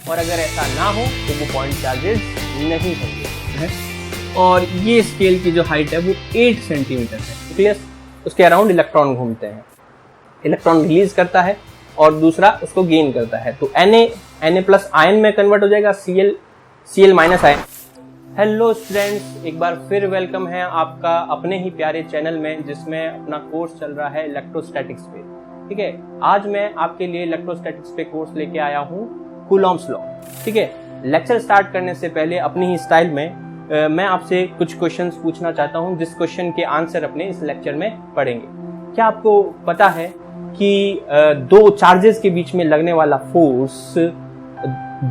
और अगर ऐसा ना हो तो वो पॉइंट चार्जेस नहीं होंगे। और ये स्केल की जो हाइट है वो 8 सेंटीमीटर है। न्यूक्लियस उसके अराउंड इलेक्ट्रॉन घूमते हैं, इलेक्ट्रॉन रिलीज करता है और दूसरा उसको गेन करता है, तो Na प्लस आयन में कन्वर्ट हो जाएगा Cl minus ion. Hello students, एक बार फिर वेलकम है आपका अपने ही प्यारे चैनल में जिसमें अपना कोर्स चल रहा है इलेक्ट्रोस्टैटिक्स पे। ठीक है, आज मैं आपके लिए इलेक्ट्रोस्टैटिक्स पे कोर्स लेके आया हूँ कूलॉम्स लॉ। ठीक है, लेक्चर स्टार्ट करने से पहले अपनी ही स्टाइल में मैं आपसे कुछ क्वेश्चंस पूछना चाहता हूँ, जिस क्वेश्चन के आंसर अपने इस लेक्चर में पढ़ेंगे। क्या आपको पता है कि दो चार्जेस के बीच में लगने वाला फोर्स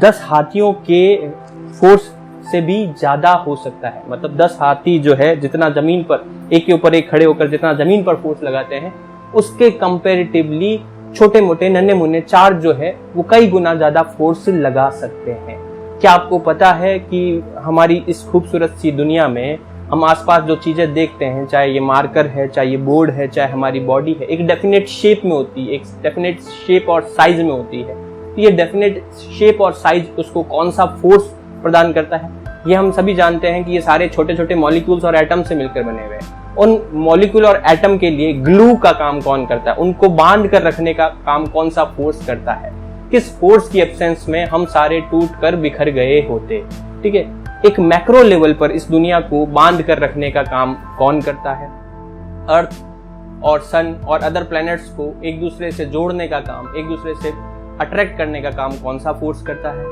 10 हाथियों के फोर्स से भी ज्यादा हो सकता है? मतलब 10 हाथी जो है जितना जमीन पर एक के ऊपर एक खड़े होकर जितना जमीन पर फोर्स लगाते हैं, उसके कंपैरेटिवली छोटे मोटे नन्हे मुन्ने चार्ज जो है वो कई गुना ज्यादा फोर्स लगा सकते हैं। क्या आपको पता है कि हमारी इस खूबसूरत सी दुनिया में हम आसपास जो चीजें देखते हैं, चाहे ये मार्कर है, चाहे ये बोर्ड है, चाहे हमारी बॉडी है, एक डेफिनेट शेप में होती है, एक डेफिनेट शेप और साइज में होती है। तो ये डेफिनेट शेप और साइज उसको कौन सा फोर्स प्रदान करता है? ये हम सभी जानते हैं कि ये सारे छोटे छोटे मॉलिक्यूल्स और एटम से मिलकर बने हुए हैं। उन मॉलिक्यूल और एटम के लिए ग्लू का काम कौन करता है? उनको बांध कर रखने का काम कौन सा फोर्स करता है? किस फोर्स की एब्सेंस में हम सारे टूट कर बिखर गए होते? ठीक है, एक मैक्रो लेवल पर इस दुनिया को बांध कर रखने का काम कौन करता है? अर्थ और सन और अदर प्लैनेट्स को एक दूसरे से जोड़ने का काम, एक दूसरे से अट्रैक्ट करने का काम कौन सा फोर्स करता है?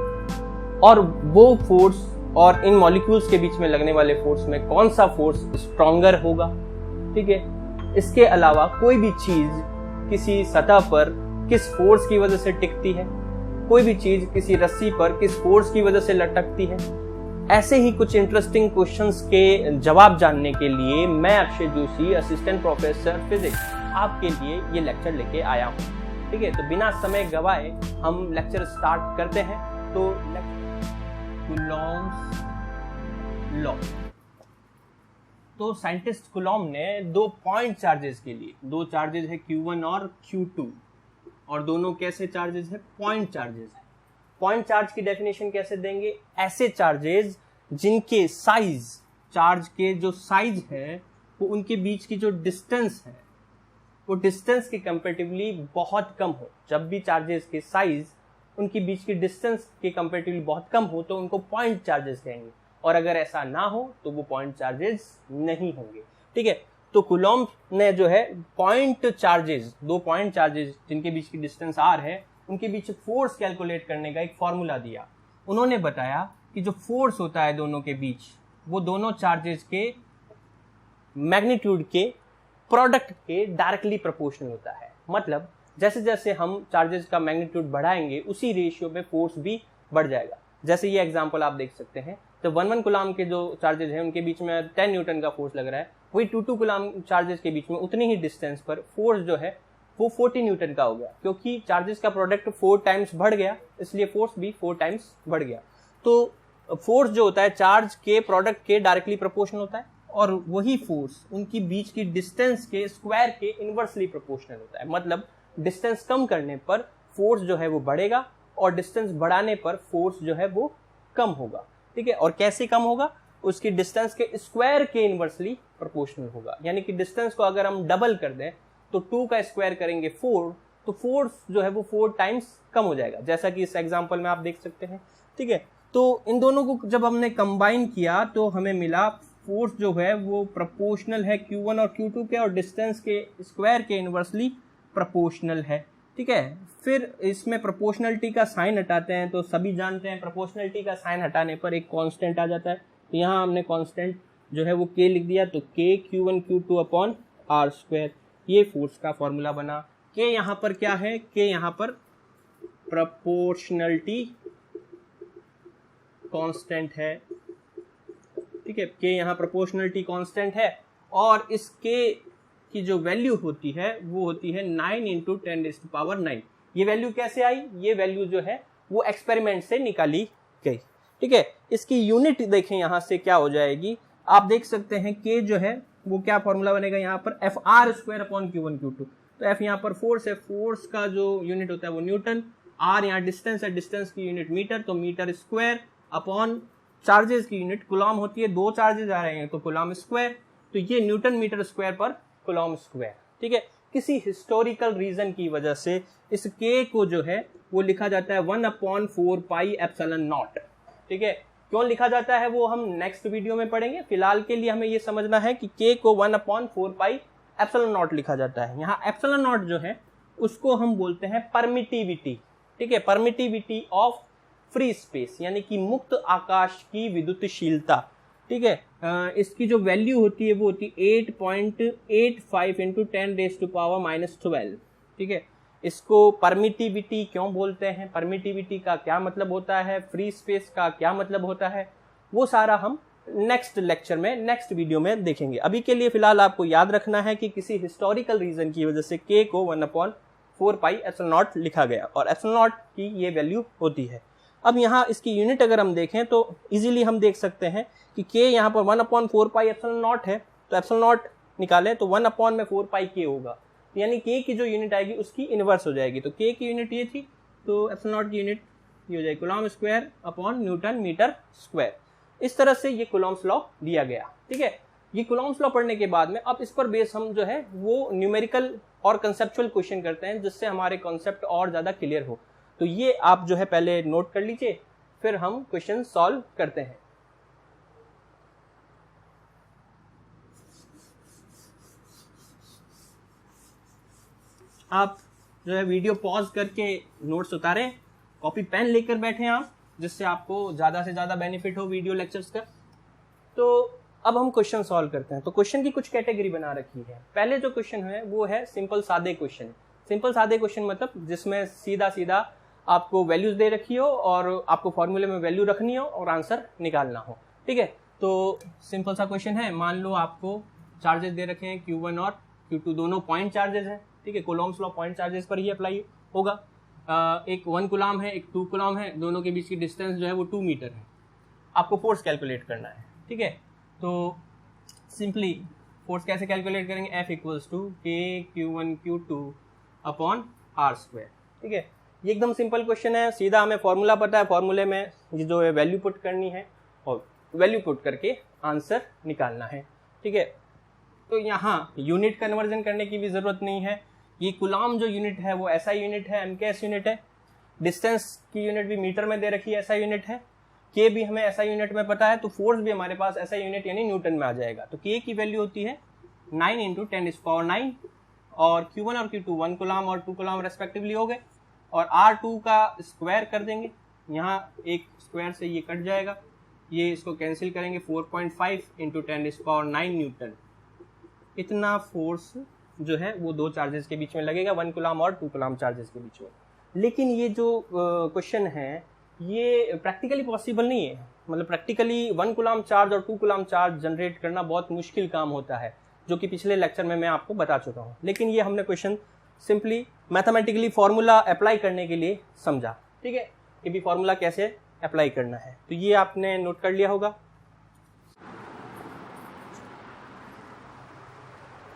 और वो फोर्स और इन मॉलिक्यूल्स के बीच में लगने वाले फोर्स में कौन सा फोर्स स्ट्रॉन्गर होगा? ठीक है, इसके अलावा कोई भी चीज किसी सतह पर किस फोर्स की वजह से टिकती है, कोई भी चीज किसी रस्सी पर किस फोर्स की वजह से लटकती है, ऐसे ही कुछ इंटरेस्टिंग क्वेश्चंस के जवाब जानने के लिए मैं Akshay Joshi, assistant professor physics, आपके लिए ये लेक्चर लेके आया हूँ। ठीक है, तो बिना समय गवाए हम लेक्चर स्टार्ट करते हैं। तो कूलॉम्स लॉ। तो साइंटिस्ट कूलॉम ने दो पॉइंट चार्जेस के लिए, दो चार्जेस है Q1 और Q2, और दोनों कैसे चार्जेस है? पॉइंट चार्जेस है। पॉइंट चार्ज की डेफिनेशन कैसे देंगे? ऐसे चार्जेस जिनके साइज, चार्ज के जो साइज है वो उनके बीच की जो डिस्टेंस है वो डिस्टेंस के कंपैरेटिवली बहुत कम हो। जब भी चार्जेस के साइज उनके बीच की डिस्टेंस के कंपैरेटिवली बहुत कम हो तो उनको पॉइंट चार्जेस कहेंगे, और अगर ऐसा ना हो तो वो पॉइंट चार्जेस नहीं होंगे। ठीक है, तो कूलॉम ने जो है पॉइंट चार्जेस, दो पॉइंट चार्जेस जिनके बीच की डिस्टेंस r है, उनके बीच फोर्स कैलकुलेट करने का एक फॉर्मूला दिया। उन्होंने बताया कि जो फोर्स होता है दोनों के बीच, वो दोनों चार्जेस के मैग्नीट्यूड के प्रोडक्ट के डायरेक्टली प्रोपोर्शनल होता है। मतलब जैसे जैसे हम चार्जेस का मैग्नीट्यूड बढ़ाएंगे उसी रेशियो में फोर्स भी बढ़ जाएगा। जैसे ये एग्जांपल आप देख सकते हैं, तो 1 कूलॉम के जो चार्जेस हैं उनके बीच में 10 न्यूटन का फोर्स लग रहा है, वही 2 कूलॉम चार्जेस के बीच में उतनी ही डिस्टेंस पर फोर्स जो है वो 40 न्यूटन का हो गया, क्योंकि चार्जेस का प्रोडक्ट 4 टाइम्स बढ़ गया, इसलिए फोर्स भी 4 टाइम्स बढ़ गया। तो फोर्स जो होता है चार्ज के प्रोडक्ट के डायरेक्टली प्रोपोर्शनल होता है, और वही फोर्स उनकी बीच की डिस्टेंस के स्क्वायर के इनवर्सली प्रोपोर्शनल होता है। मतलब डिस्टेंस कम करने पर फोर्स जो है वो बढ़ेगा और डिस्टेंस बढ़ाने पर फोर्स जो है वो कम होगा। ठीक है, और कैसे कम होगा? उसकी डिस्टेंस के स्क्वायर के इनवर्सली प्रोपोर्शनल होगा। यानी कि डिस्टेंस को अगर हम डबल कर दें तो 2 का स्क्वायर करेंगे 4, तो फोर्स जो है वो 4 टाइम्स कम हो जाएगा, जैसा कि इस एग्जांपल में आप देख सकते हैं। ठीक है, तो इन दोनों को जब हमने कंबाइन किया तो हमें मिला फोर्स जो है वो प्रोपोर्शनल है Q1 और Q2 के, और डिस्टेंस के स्क्वायर के इनवर्सली प्रोपोर्शनल है। ठीक है, फिर इसमें प्रोपोर्शनलिटी का साइन हटाते हैं, तो सभी जानते हैं प्रोपोर्शनलिटी का साइन हटाने पर एक कांस्टेंट आ जाता है। तो यहाँ हमने कांस्टेंट जो है वो K लिख दिया, तो K Q1 Q2 upon R square, ये फोर्स का फॉर्मूला बना। K यहाँ पर क्या है? K यहाँ पर प्रोपोर्शनलिटी कांस्टेंट है। ठीक है, K यहाँ प्रोपोर्शनलिटी कांस्टेंट है, और इस K की जो वैल्यू होती है वो होती है 9 × 10⁹। ये वैल्यू कैसे आई? ये वैल्यू जो है वो एक्सपेरिमेंट से निकाली गई। ठीक है, इसकी यूनिट देखें यहाँ से क्या हो जाएगी, आप देख सकते हैं K जो है वो क्या फॉर्मूला बनेगा यहाँ पर, FR² अपॉन Q1 Q2। तो F यहाँ पर फोर्स है, फोर्स का जो यूनिट होता है वो न्यूटन, आर यहाँ डिस्टेंस है, डिस्टेंस की यूनिट मीटर, तो मीटर स्क्वायर अपॉन चार्जेस की यूनिट कूलम होती है, 2 चार्जेस आ रहे हैं तो कूलम स्क्वायर, तो ये न्यूटन मीटर स्क्वायर पर कूलम स्क्वायर। ठीक है, किसी हिस्टोरिकल रीजन की वजह से इस k को जो है वो लिखा जाता है 1/4 पाई एप्सिलॉन नॉट। ठीक है, क्यों लिखा जाता है वो हम नेक्स्ट वीडियो में पढ़ेंगे। फिलहाल के लिए हमें ये समझना है कि k को 1/4 पाई एप्सिलॉन नॉट लिखा जाता है। यहाँ एप्सिलॉन नॉट जो है उसको हम बोलते हैं परमिटिविटी। ठीक है, परमिटिविटी ऑफ फ्री स्पेस, यानी कि मुक्त आकाश की विद्युतशीलता। ठीक है, इसकी जो वैल्यू होती है वो होती है 8.85 इंटू 10⁻⁻12। ठीक है, इसको परमिटिविटी क्यों बोलते हैं, परमिटिविटी का क्या मतलब होता है, फ्री स्पेस का क्या मतलब होता है, वो सारा हम नेक्स्ट लेक्चर में, नेक्स्ट वीडियो में देखेंगे। अभी के लिए फिलहाल आपको याद रखना है कि किसी हिस्टोरिकल रीजन की वजह से k को 1/4 पाई एप्सिलॉन नॉट लिखा गया और एप्सिलॉन नॉट की ये वैल्यू होती है। अब यहाँ इसकी यूनिट अगर हम देखें तो इजीली हम देख सकते हैं कि k यहाँ पर 1/4 पाई एप्सिलॉन नॉट है, तो एप्सिलॉन नॉट निकालें तो 1/4 पाई k होगा, यानी k की जो यूनिट आएगी उसकी इनवर्स हो जाएगी। तो k की यूनिट ये थी, तो एप्सिलॉन नॉट की यूनिट ये हो जाएगी coulomb square upon newton metre square. इस तरह से ये कूलम्स लॉ दिया गया। ठीक है, ये कूलम्स लॉ पढ़ने के बाद में अब इस पर बेस हम जो है वो न्यूमेरिकल और कंसेप्चुअल क्वेश्चन करते हैं, जिससे हमारे कॉन्सेप्ट और ज्यादा क्लियर हो। तो ये आप जो है पहले नोट कर लीजिए, फिर हम क्वेश्चन सॉल्व करते हैं। आप जो है वीडियो पॉज करके नोट्स उतारें, कॉपी पेन लेकर बैठे आप, जिससे आपको ज्यादा से ज्यादा बेनिफिट हो वीडियो लेक्चर्स का। तो अब हम क्वेश्चन सॉल्व करते हैं। तो क्वेश्चन की कुछ कैटेगरी बना रखी है। पहले जो क्वेश्चन है वो है सिंपल सादे क्वेश्चन। सिंपल सादे क्वेश्चन मतलब जिसमें सीधा सीधा आपको वैल्यूज दे रखी हो और आपको फॉर्मूले में वैल्यू रखनी हो और आंसर निकालना हो। ठीक है, तो सिंपल सा क्वेश्चन है। मान लो आपको चार्जेस दे रखे हैं Q1 और Q2, दोनों पॉइंट चार्जेस हैं। ठीक है, कूलम्स लॉ पॉइंट चार्जेस पर ही अप्लाई होगा। एक 1 कूलम है, एक 2 कूलम है, दोनों के बीच की डिस्टेंस जो है वो 2 मीटर है। आपको फोर्स कैलकुलेट करना है। ठीक है, तो सिंपली फोर्स कैसे कैलकुलेट करेंगे, F equals to K/Q1/Q2 upon R²। ठीक है, ये एकदम सिंपल क्वेश्चन है, सीधा हमें फॉर्मूला पता है, फॉर्मूले में ये जो है वैल्यू पुट करनी है और वैल्यू पुट करके आंसर निकालना है। ठीक है, तो यहाँ यूनिट कन्वर्जन करने की भी जरूरत नहीं है। ये कूलम जो यूनिट है वो ऐसा यूनिट है, MKS यूनिट है। डिस्टेंस की यूनिट भी मीटर में दे रखी है, ऐसा यूनिट है। K भी हमें ऐसा यूनिट में पता है, तो फोर्स भी हमारे पास ऐसा यूनिट यानी न्यूटन में आ जाएगा। तो K की वैल्यू होती है 9 इंटू 10⁻⁹ और Q1 और Q2 1 कूलम और 2 कूलम रेस्पेक्टिवली हो गए, और R2 का स्क्वायर कर देंगे। यहाँ एक स्क्वायर से ये कट जाएगा, ये इसको कैंसिल करेंगे, 4.5 इंटू 10⁻⁹ न्यूटन। इतना फोर्स जो है वो 2 चार्जेस के बीच में लगेगा, 1 कूलम और 2 कूलम चार्जेस के बीच में। लेकिन ये जो क्वेश्चन है ये प्रैक्टिकली पॉसिबल नहीं है। मतलब प्रैक्टिकली 1 कूलम चार्ज और 2 कूलम चार्ज जनरेट करना बहुत मुश्किल काम होता है, जो कि पिछले लेक्चर में मैं आपको बता चुका हूँ। लेकिन ये हमने question simply mathematically formula apply करने के लिए समझा। ठीक है, कि भी फॉर्मूला कैसे अप्लाई करना है, तो ये आपने नोट कर लिया होगा।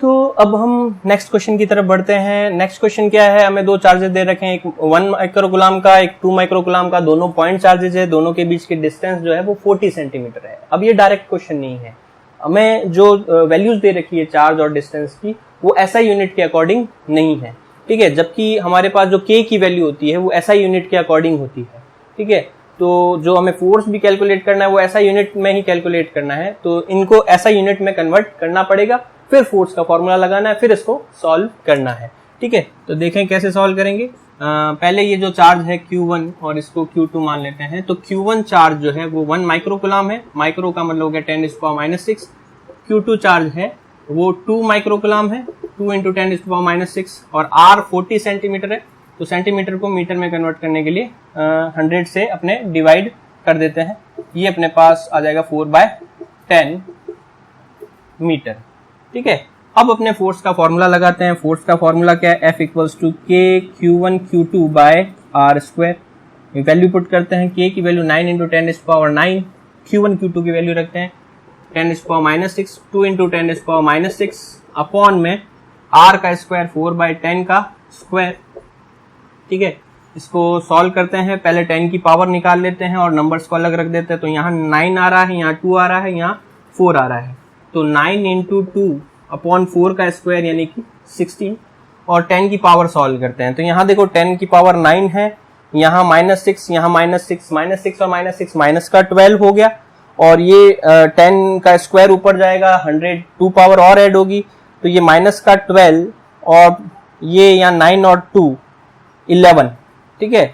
तो अब हम नेक्स्ट क्वेश्चन की तरफ बढ़ते हैं। नेक्स्ट क्वेश्चन क्या है, हमें 2 चार्जेस दे रखे हैं, एक 1 माइक्रोकूलम का, एक 2 माइक्रोकूलम का, दोनों पॉइंट चार्जेस है, दोनों के बीच की डिस्टेंस जो है वो 40 सेंटीमीटर है। अब ये डायरेक्ट क्वेश्चन नहीं है, हमें जो वैल्यूज दे रखी है चार्ज और डिस्टेंस की वो SI यूनिट के अकॉर्डिंग नहीं है। ठीक है, जबकि हमारे पास जो K की वैल्यू होती है वो SI यूनिट के अकॉर्डिंग होती है। ठीक है, तो जो हमें फोर्स भी कैलकुलेट करना है वो SI यूनिट में ही कैलकुलेट करना है, तो इनको SI यूनिट में कन्वर्ट करना पड़ेगा, फिर फोर्स का फॉर्मूला लगाना है, फिर इसको सॉल्व करना है। ठीक है, तो देखें कैसे सॉल्व करेंगे। पहले ये जो चार्ज है Q1 और इसको Q2 मान लेते हैं। तो Q1 चार्ज जो है वो 1 माइक्रोकूलम है, माइक्रो का मतलब हो गया 10⁻⁻⁶। Q2 चार्ज है वो 2 माइक्रोकूलम है, 2 इंटू 10⁻⁶, और R 40 सेंटीमीटर है, तो सेंटीमीटर को मीटर में कन्वर्ट करने के लिए 100 से अपने डिवाइड कर देते हैं। ये अपने पास आ जाएगा 4/10 मीटर। ठीक है, अब अपने फोर्स का फॉर्मूला लगाते हैं। फोर्स का फॉर्मूला क्या है, F equals to K/Q1/Q2 by R²। Value put करते हैं, K की वैल्यू 9 इंटू 10⁻⁹, Q1 Q2 की वैल्यू रखते हैं 10⁻⁶, 2 इंटू 10⁻⁶, अपॉन में R का स्क्वायर 4/10 का स्क्वायर। ठीक है, इसको सॉल्व करते हैं, पहले 10 की पावर निकाल लेते हैं और नंबर्स को अलग रख देते हैं। तो यहाँ 9 आ रहा है, यहाँ 2 आ रहा है, यहाँ 4 आ रहा है। तो 9 इंटू 2/4 का स्क्वायर यानी कि 16, और 10 की पावर सॉल्व करते हैं। तो यहाँ देखो 10 की पावर 9 है, यहाँ -6, यहाँ -6 और -6 माइनस का 12 हो गया, और ये 10 का स्क्वायर ऊपर जाएगा, 100 2 पावर और ऐड होगी, तो ये माइनस का 12 और ये यहाँ 9 और 2 11, ठीक है।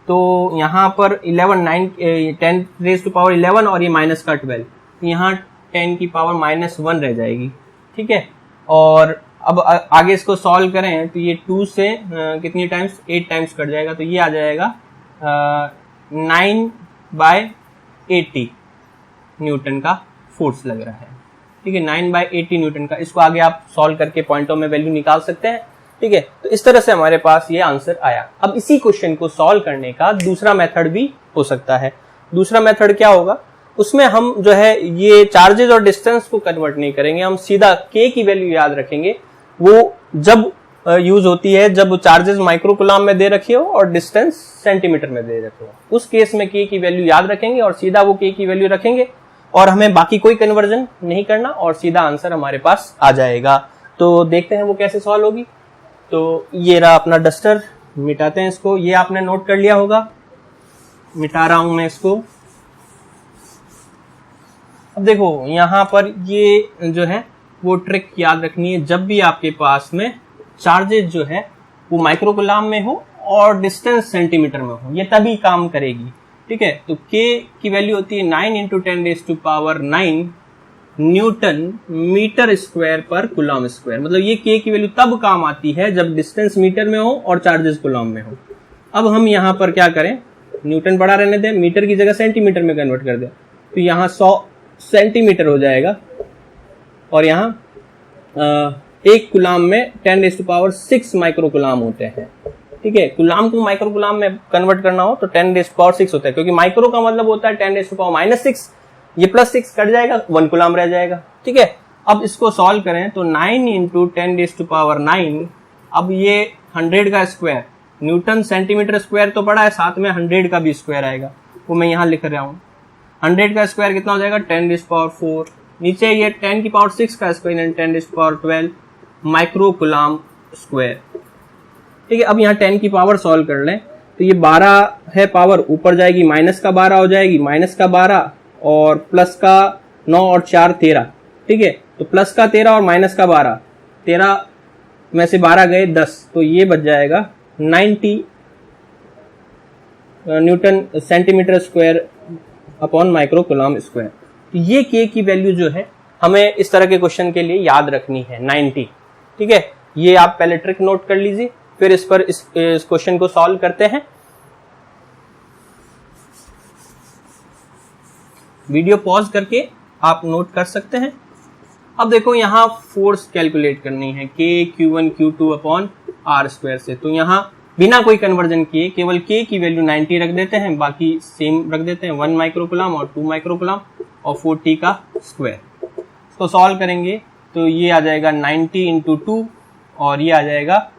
तो यहाँ पर 10 रेज़ टू पावर 11 और ये माइनस का 12, यहाँ 10 की पावर -1 रह जाएगी, ठीक है। और अब आगे इसको सॉल्व करें तो ये 2 से कितनी टाइम्स 8 टाइम्स कट जाएगा, तो ये आ जाएगा 9/80 न्यूटन का फोर्स लग रहा है, ठीक है। 9/80 न्यूटन का, इसको आगे आप सॉल्व करके पॉइंटों में वैल्यू निकाल सकते हैं, ठीक है। तो इस तरह से हमारे पास ये आंसर आया। अब इसी क्वेश्चन को सॉल्व करने का दूसरा मेथड भी हो सकता है। दूसरा मेथड क्या होगा, उसमें हम जो है ये चार्जेस और डिस्टेंस को कन्वर्ट नहीं करेंगे, हम सीधा k की वैल्यू याद रखेंगे। वो जब यूज होती है जब चार्जेस माइक्रो कूलम में दे रखे हो और डिस्टेंस सेंटीमीटर में दे रखे हो, उस केस में k की वैल्यू याद रखेंगे और सीधा वो k की वैल्यू रखेंगे, और हमें बाकी कोई कन्वर्जन नहीं करना, और सीधा आंसर हमारे पास आ जाएगा। तो देखते हैं वो कैसे सॉल्व होगी। तो ये रहा अपना डस्टर, मिटाते हैं इसको। ये आपने नोट कर लिया होगा, मिटा रहा हूं मैं इसको। अब देखो यहाँ पर ये जो है वो ट्रिक याद रखनी है, जब भी आपके पास में चार्जेस जो है वो माइक्रो कूलम में हो और डिस्टेंस सेंटीमीटर में हो, ये तभी काम करेगी, ठीक है। तो k की वैल्यू होती है 9 इंटू 10⁹ न्यूटन मीटर स्क्वायर पर कूलम स्क्वायर। मतलब ये k की वैल्यू तब काम आती है जब डिस्टेंस मीटर में हो और चार्जेस कूलम में हो। अब हम यहाँ पर क्या करें, न्यूटन बड़ा रहने दें, मीटर की जगह सेंटीमीटर में कन्वर्ट कर दें, तो यहाँ 100 सेंटीमीटर हो जाएगा, और यहाँ 1 कूलम में 10⁶ माइक्रो कूलम होते हैं, ठीक है। कूलम को माइक्रो कूलम में कन्वर्ट करना हो तो 10⁶ होता है, क्योंकि माइक्रो का मतलब होता है 10⁻⁻⁶, ये +6 कट जाएगा, 1 कूलम रह जाएगा, ठीक है। अब इसको सॉल्व करें तो 9 इंटू 10⁹, अब ये 100 का स्क्वायर, न्यूटन सेंटीमीटर स्क्वायर तो पड़ा है, साथ में 100 का भी स्क्वायर आएगा, वो मैं यहाँ लिख रहा हूँ। 100 का स्क्वायर कितना हो जाएगा 10⁴, नीचे ये 10⁶ का स्क्वायर 10⁻12 माइक्रो कूलम स्क्वायर, ठीक है। अब यहाँ 10 की पावर सॉल्व कर लें तो ये 12 है पावर, ऊपर जाएगी माइनस का 12 हो जाएगी, माइनस का 12 और प्लस का 9 और 4 13, ठीक है। तो प्लस का 13 और माइनस का 12, 13 में से 12 गए 10, तो ये बच जाएगा 90 Newton centimetre square upon micro coulomb square. तो ये k की वैल्यू जो है हमें इस तरह के क्वेश्चन के लिए याद रखनी है 90, ठीक है। ये आप पहले ट्रिक नोट कर लीजिए, फिर इस पर इस क्वेश्चन को सॉल्व करते हैं। वीडियो पॉज करके आप नोट कर सकते हैं। अब देखो यहाँ फोर्स कैलकुलेट करनी है k q1 q2 upon r square से। तो यहाँ बिना कोई कन्वर्जन किए केवल k की वैल्यू 90 रख देते हैं, बाकी सेम रख देते हैं, 1 माइक्रो कूलम और 2 माइक्रो कूलम और 40 का स्क्वायर। इसको सॉल्व करेंगे तो ये आ जाएगा 90 इंटू 2, और ये आ जाएगा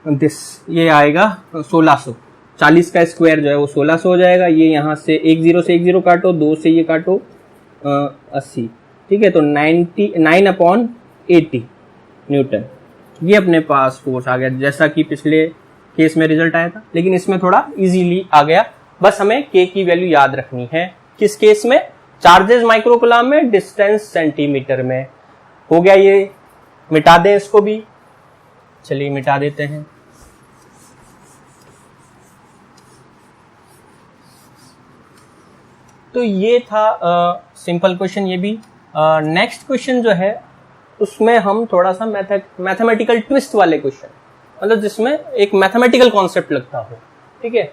ये आएगा 1600। 40 का स्क्वायर जो है वो 1600 हो जाएगा। ये यहाँ से 1 0 से 1 0 काटो, 2 से ये काटो 80, ठीक है। तो 9/80 न्यूटन, ये अपने पास फोर्स आ गया, जैसा कि पिछले केस में रिजल्ट आया था, लेकिन इसमें थोड़ा इजीली आ गया। बस हमें k की वैल्यू याद रखनी है, किस केस में, चार्जेस माइक्रो कूलम में, डिस्टेंस सेंटीमीटर में। हो गया, ये मिटा दें इसको भी, चलिए मिटा देते हैं। तो ये था सिंपल क्वेश्चन, ये भी। नेक्स्ट क्वेश्चन जो है उसमें हम थोड़ा सा मैथमेटिकल ट्विस्ट वाले क्वेश्चन, मतलब जिसमें एक मैथमेटिकल कॉन्सेप्ट लगता हो, ठीक है,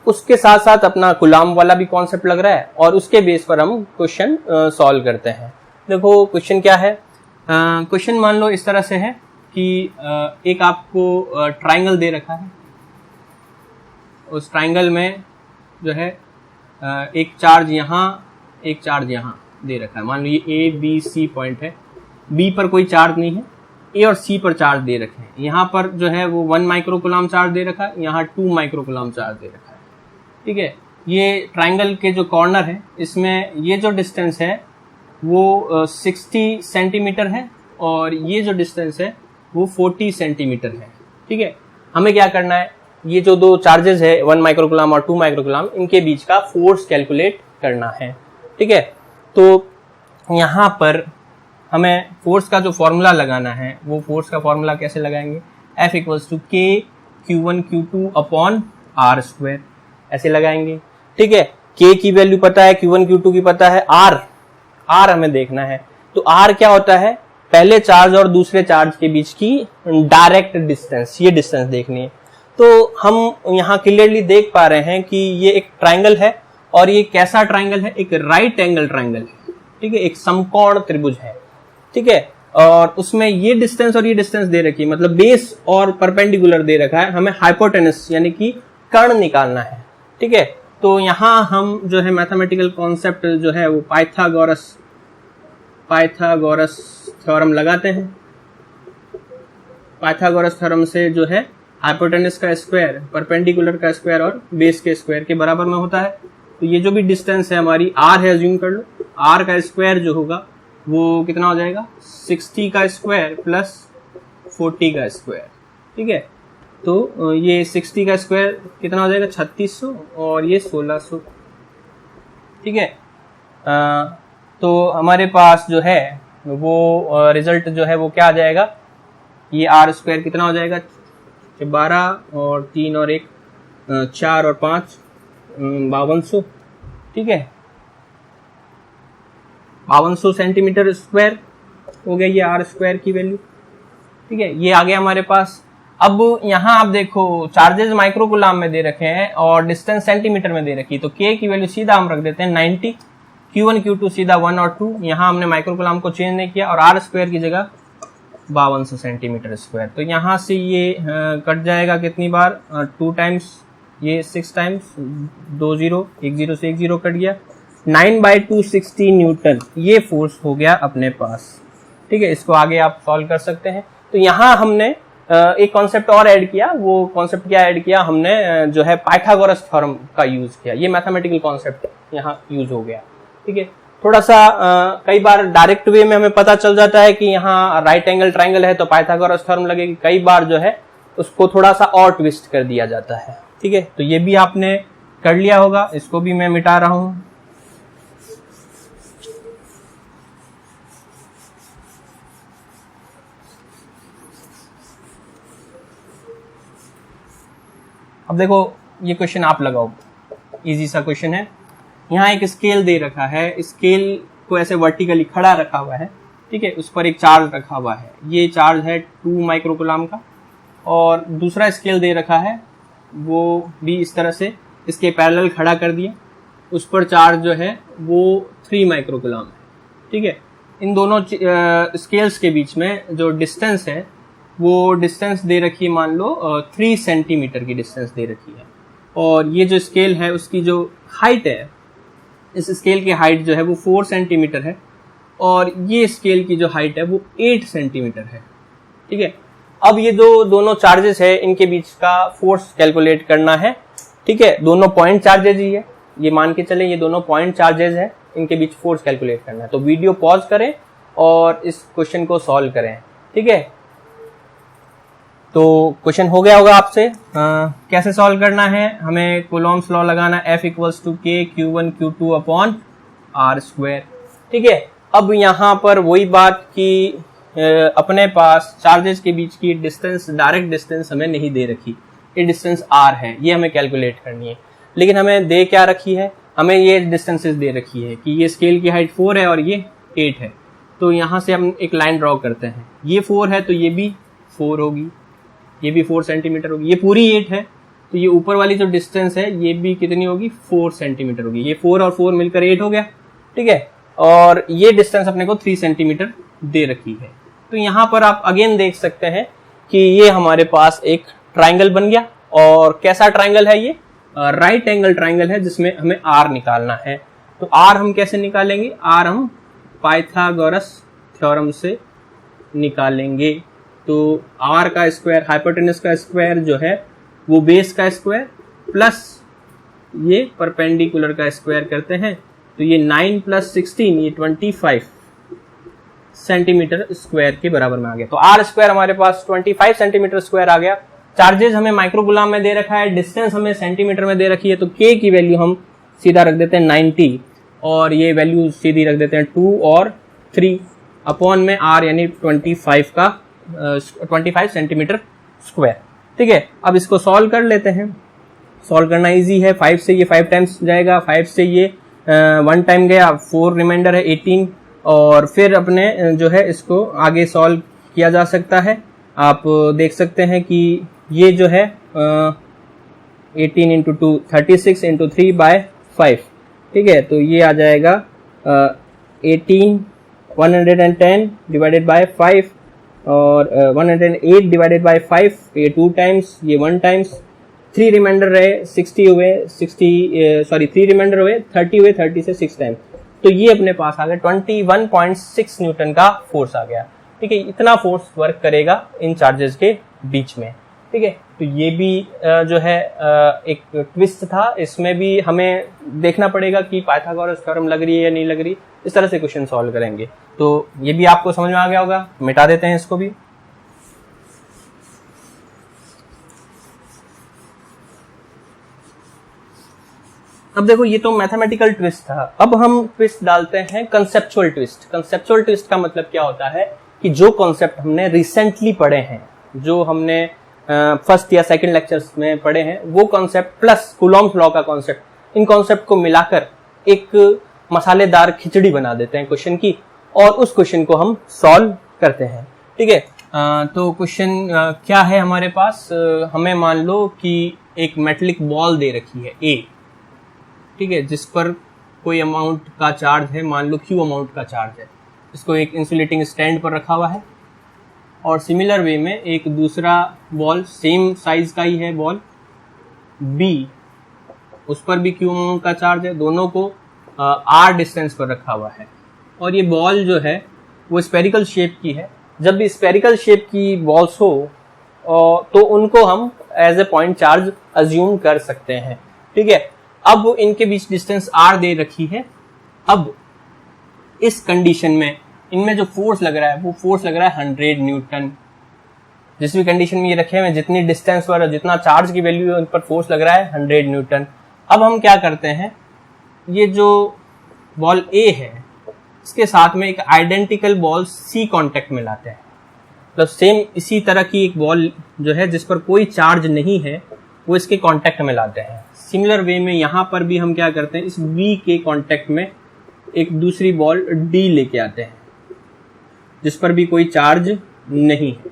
उसके साथ साथ अपना कूलम वाला भी कॉन्सेप्ट लग रहा है, और उसके बेस पर हम क्वेश्चन सॉल्व करते हैं। देखो क्वेश्चन क्या है, क्वेश्चन मान लो इस तरह से है कि एक आपको ट्राइंगल दे रखा है, उस ट्राइंगल में जो है एक चार्ज यहाँ, एक चार्ज यहाँ दे रखा है। मान लो ये A B C पॉइंट है, B पर कोई चार्ज नहीं है, ए और सी पर चार्ज दे रखे हैं। यहाँ पर जो है वो 1 माइक्रोकूलम चार्ज दे रखा है, यहाँ 2 माइक्रोकूलम चार्ज दे रखा है। ठीक है, ये ट्राइंगल के जो कॉर्नर है इसमें ये जो डिस्टेंस है वो 60 सेंटीमीटर है और ये जो डिस्टेंस है वो 40 सेंटीमीटर है। ठीक है, हमें क्या करना है, ये जो दो चार्जेस है 1 माइक्रोकूलम और 2 माइक्रोकूलम, इनके बीच का फोर्स कैलकुलेट करना है। ठीक है, तो यहाँ पर हमें फोर्स का जो फॉर्मूला लगाना है वो फोर्स का फॉर्मूला कैसे लगाएंगे, F equals to K Q1 Q2 upon R square, ऐसे लगाएंगे। ठीक है, K की वैल्यू पता है, Q1 Q2 की पता है, R हमें देखना है। तो R क्या होता है, पहले चार्ज और दूसरे चार्ज के बीच की डायरेक्ट डिस्टेंस, ये डिस्टेंस देखनी है। तो हम यहाँ क्लियरली देख पा रहे हैं कि ये एक ट्राइंगल है और ये कैसा ट्राइंगल है, एक राइट एंगल ट्राइंगल है। ठीक है, एक समकोण त्रिभुज है। ठीक है, और उसमें ये डिस्टेंस और ये डिस्टेंस दे रखी है, मतलब बेस और परपेंडिकुलर दे रखा है, हमें हाइपोटेनस यानी कि कर्ण निकालना है। ठीक है, तो यहाँ हम जो है मैथमेटिकल कॉन्सेप्ट जो है वो पाइथागोरस थ्योरम लगाते हैं। पाइथागोरस थ्योरम से जो है हाइपोटेनस का स्क्वायर परपेंडिकुलर का स्क्वायर और बेस के स्क्वायर के बराबर में होता है। तो ये जो भी डिस्टेंस है हमारी r है, अज्यूम कर लो, r का स्क्वायर जो होगा वो कितना हो जाएगा, 60 का स्क्वायर प्लस 40 का स्क्वायर। ठीक है, तो ये 60 का स्क्वायर कितना हो जाएगा, 3600 और ये 1600। ठीक है, तो हमारे पास जो है वो रिजल्ट जो है वो क्या आ जाएगा, ये आर स्क्वायर कितना हो जाएगा, 12 और 3 और 1 4 और 5 5200। ठीक है, 5200 सेंटीमीटर स्क्वायर हो गया ये आर स्क्वायर की वैल्यू। ठीक है, ये आ गया हमारे पास। अब यहाँ आप देखो चार्जेस माइक्रोकूलम में दे रखे हैं और डिस्टेंस सेंटीमीटर में दे रखी है, तो के की वैल्यू सीधा हम रख देते हैं 90, Q1 Q2 सीधा 1 और 2, यहाँ हमने माइक्रोकूलम को चेंज नहीं किया, और आर स्क्वायर की जगह 5200 सेंटीमीटर स्क्वायर। तो यहाँ से ये कट जाएगा कितनी बार, 2 टाइम्स, ये 6 टाइम्स, 2 0, 1 0 से 1 0 कट गया, 9/260 न्यूटन ये फोर्स हो गया अपने पास। ठीक है, इसको आगे आप सॉल्व कर सकते हैं। तो यहाँ हमने एक कॉन्सेप्ट और ऐड किया, वो कॉन्सेप्ट क्या ऐड किया हमने, जो है पाइथागोरस थ्योरम का यूज किया। ये मैथमेटिकल कॉन्सेप्ट यहाँ यूज हो गया। ठीक है, थोड़ा सा कई बार डायरेक्ट वे में हमें पता चल जाता है कि यहाँ राइट एंगल ट्राइंगल है तो पाइथागोरस थ्योरम लगेगी, कई बार जो है उसको थोड़ा सा और ट्विस्ट कर दिया जाता है। ठीक है, तो ये भी आपने कर लिया होगा, इसको भी मैं मिटा रहा हूं। अब देखो ये क्वेश्चन आप लगाओ, इजी सा क्वेश्चन है। यहाँ एक स्केल दे रखा है, स्केल को ऐसे वर्टिकली खड़ा रखा हुआ है। ठीक है, उस पर एक चार्ज रखा हुआ है, ये चार्ज है 2 माइक्रोकूलम का, और दूसरा स्केल दे रखा है वो भी इस तरह से इसके पैरेलल खड़ा कर दिया, उस पर चार्ज जो है वो 3 माइक्रोकूलम है। ठीक है, इन दोनों स्केल्स के बीच में जो डिस्टेंस है वो डिस्टेंस दे रखी है, मान लो 3 सेंटीमीटर की डिस्टेंस दे रखी है, और ये जो स्केल है उसकी जो हाइट है, इस स्केल की हाइट जो है वो 4 सेंटीमीटर है, और ये स्केल की जो हाइट है वो 8 सेंटीमीटर है। ठीक है, अब ये दोनों चार्जेस है, इनके बीच का फोर्स कैलकुलेट करना है। ठीक है, दोनों पॉइंट चार्जेज ही है, ये मान के चले ये दोनों पॉइंट चार्जेज है, इनके बीच फोर्स कैलकुलेट करना है। तो वीडियो पॉज करें और इस क्वेश्चन को सॉल्व करें। ठीक है, तो क्वेश्चन हो गया होगा आपसे, कैसे सॉल्व करना है, हमें कूलॉम्स लॉ लगाना, F equals to K Q1 Q2 upon R square. ठीक है, अब यहाँ पर वही बात कि अपने पास चार्जेस के बीच की डिस्टेंस, डायरेक्ट डिस्टेंस हमें नहीं दे रखी, ये डिस्टेंस R है, ये हमें कैलकुलेट करनी है। लेकिन हमें दे क्या रखी है, हमें ये डिस्टेंसेस दे रखी है कि ये स्केल की हाइट 4 है और ये 8 है। तो यहाँ से हम एक लाइन ड्रॉ करते हैं, ये 4 है तो ये भी 4 होगी, ये भी 4 सेंटीमीटर होगी, ये पूरी 8 है तो ये ऊपर वाली जो डिस्टेंस है ये भी कितनी होगी, 4 सेंटीमीटर होगी। ये 4 और 4 मिलकर 8 हो गया। ठीक है, और ये डिस्टेंस अपने को 3 सेंटीमीटर दे रखी है। तो यहाँ पर आप अगेन देख सकते हैं कि ये हमारे पास एक ट्राइंगल बन गया, और कैसा ट्राइंगल है, ये राइट एंगल ट्राइंगल है जिसमें हमें आर निकालना है। तो आर हम कैसे निकालेंगे, आर हम पाइथागोरस थ्योरम से निकालेंगे। तो आर का स्क्वायर, हाइपोटेनस का स्क्वायर जो है वो बेस का स्क्वायर प्लस ये परपेंडिकुलर का स्क्वायर करते हैं, तो ये 9 + 16 ये 25 सेंटीमीटर स्क्वायर के बराबर में आ गया। तो आर स्क्वायर हमारे पास 25 सेंटीमीटर स्क्वायर आ गया। चार्जेस हमें माइक्रोगुलाम में दे रखा है, डिस्टेंस हमें सेंटीमीटर में दे रखी है, तो के की वैल्यू हम सीधा रख देते हैं 90 और ये वैल्यू सीधी रख देते हैं 2 और 3 अपॉन में आर यानी 25 सेंटीमीटर स्क्वायर। ठीक है, अब इसको सॉल्व कर लेते हैं। सॉल्व करना इजी है, 5 से ये 5 टाइम्स जाएगा, 5 से ये 1 टाइम गया, 4 रिमाइंडर है 18, और फिर अपने जो है इसको आगे सॉल्व किया जा सकता है। आप देख सकते हैं कि ये जो है 18 × 2 36 × 3/5। ठीक है, तो ये आ जाएगा 18 110 डिवाइडेड बाय 5 और 108 डिवाइडेड बाय 5, ये 2 टाइम्स, ये 1 टाइम्स, 3 रिमाइंडर रहे 60 हुए 3 रिमाइंडर हुए 30 हुए, 30 से 6 टाइम, तो ये अपने पास आ गया 21.6 न्यूटन का फोर्स आ गया। ठीक है, इतना फोर्स वर्क करेगा इन चार्जेस के बीच में। ठीक है, तो ये भी जो है एक ट्विस्ट था, इसमें भी हमें देखना पड़ेगा कि पाइथागोरस थ्योरम लग रही है या नहीं लग रही। इस तरह से क्वेश्चन सॉल्व करेंगे। तो ये भी आपको समझ में आ गया होगा, मिटा देते हैं इसको भी। अब देखो, ये तो मैथमेटिकल ट्विस्ट था, अब हम ट्विस्ट डालते हैं कंसेप्चुअल ट्विस्ट। कंसेप्चुअल ट्विस्ट का मतलब क्या होता है कि जो कॉन्सेप्ट हमने रिसेंटली पढ़े हैं, जो हमने फर्स्ट या सेकंड लेक्चर्स में पढ़े हैं, वो कॉन्सेप्ट प्लस कूलॉम्स लॉ का कॉन्सेप्ट, इन कॉन्सेप्ट को मिलाकर एक मसालेदार खिचड़ी बना देते हैं क्वेश्चन की, और उस क्वेश्चन को हम सॉल्व करते हैं। ठीक है, तो क्वेश्चन क्या है हमारे पास, हमें मान लो कि एक मेटलिक बॉल दे रखी है ए, ठीक है, जिस पर कोई अमाउंट का चार्ज है, मान लो Q अमाउंट का चार्ज है, इसको एक इंसुलेटिंग स्टैंड पर रखा हुआ है, और सिमिलर वे में एक दूसरा बॉल सेम साइज का ही है बॉल B, उस पर भी Q अमाउंट का चार्ज है, दोनों को R डिस्टेंस पर रखा हुआ है, और ये बॉल जो है वो स्पेरिकल शेप की है। जब भी स्पेरिकल शेप की बॉल्स हो तो उनको हम as a point charge assume कर सकते हैं। ठीक है, अब इनके बीच डिस्टेंस R दे रखी है। अब इस कंडीशन में इनमें जो फोर्स लग रहा है वो फोर्स लग रहा है 100 न्यूटन। जिस भी कंडीशन में ये रखे हुए, जितनी डिस्टेंस पर जितना चार्ज की वैल्यू है उन पर फोर्स लग रहा है 100 न्यूटन। अब हम क्या करते हैं, ये जो बॉल A है इसके साथ में एक आइडेंटिकल बॉल C कांटेक्ट में लाते हैं, मतलब सेम इसी तरह की एक बॉल जो है जिस पर कोई चार्ज नहीं है वो इसके कांटेक्ट में लाते हैं। सिमिलर वे में यहाँ पर भी हम क्या करते हैं, इस B के कांटेक्ट में एक दूसरी बॉल D लेके आते हैं जिस पर भी कोई चार्ज नहीं है।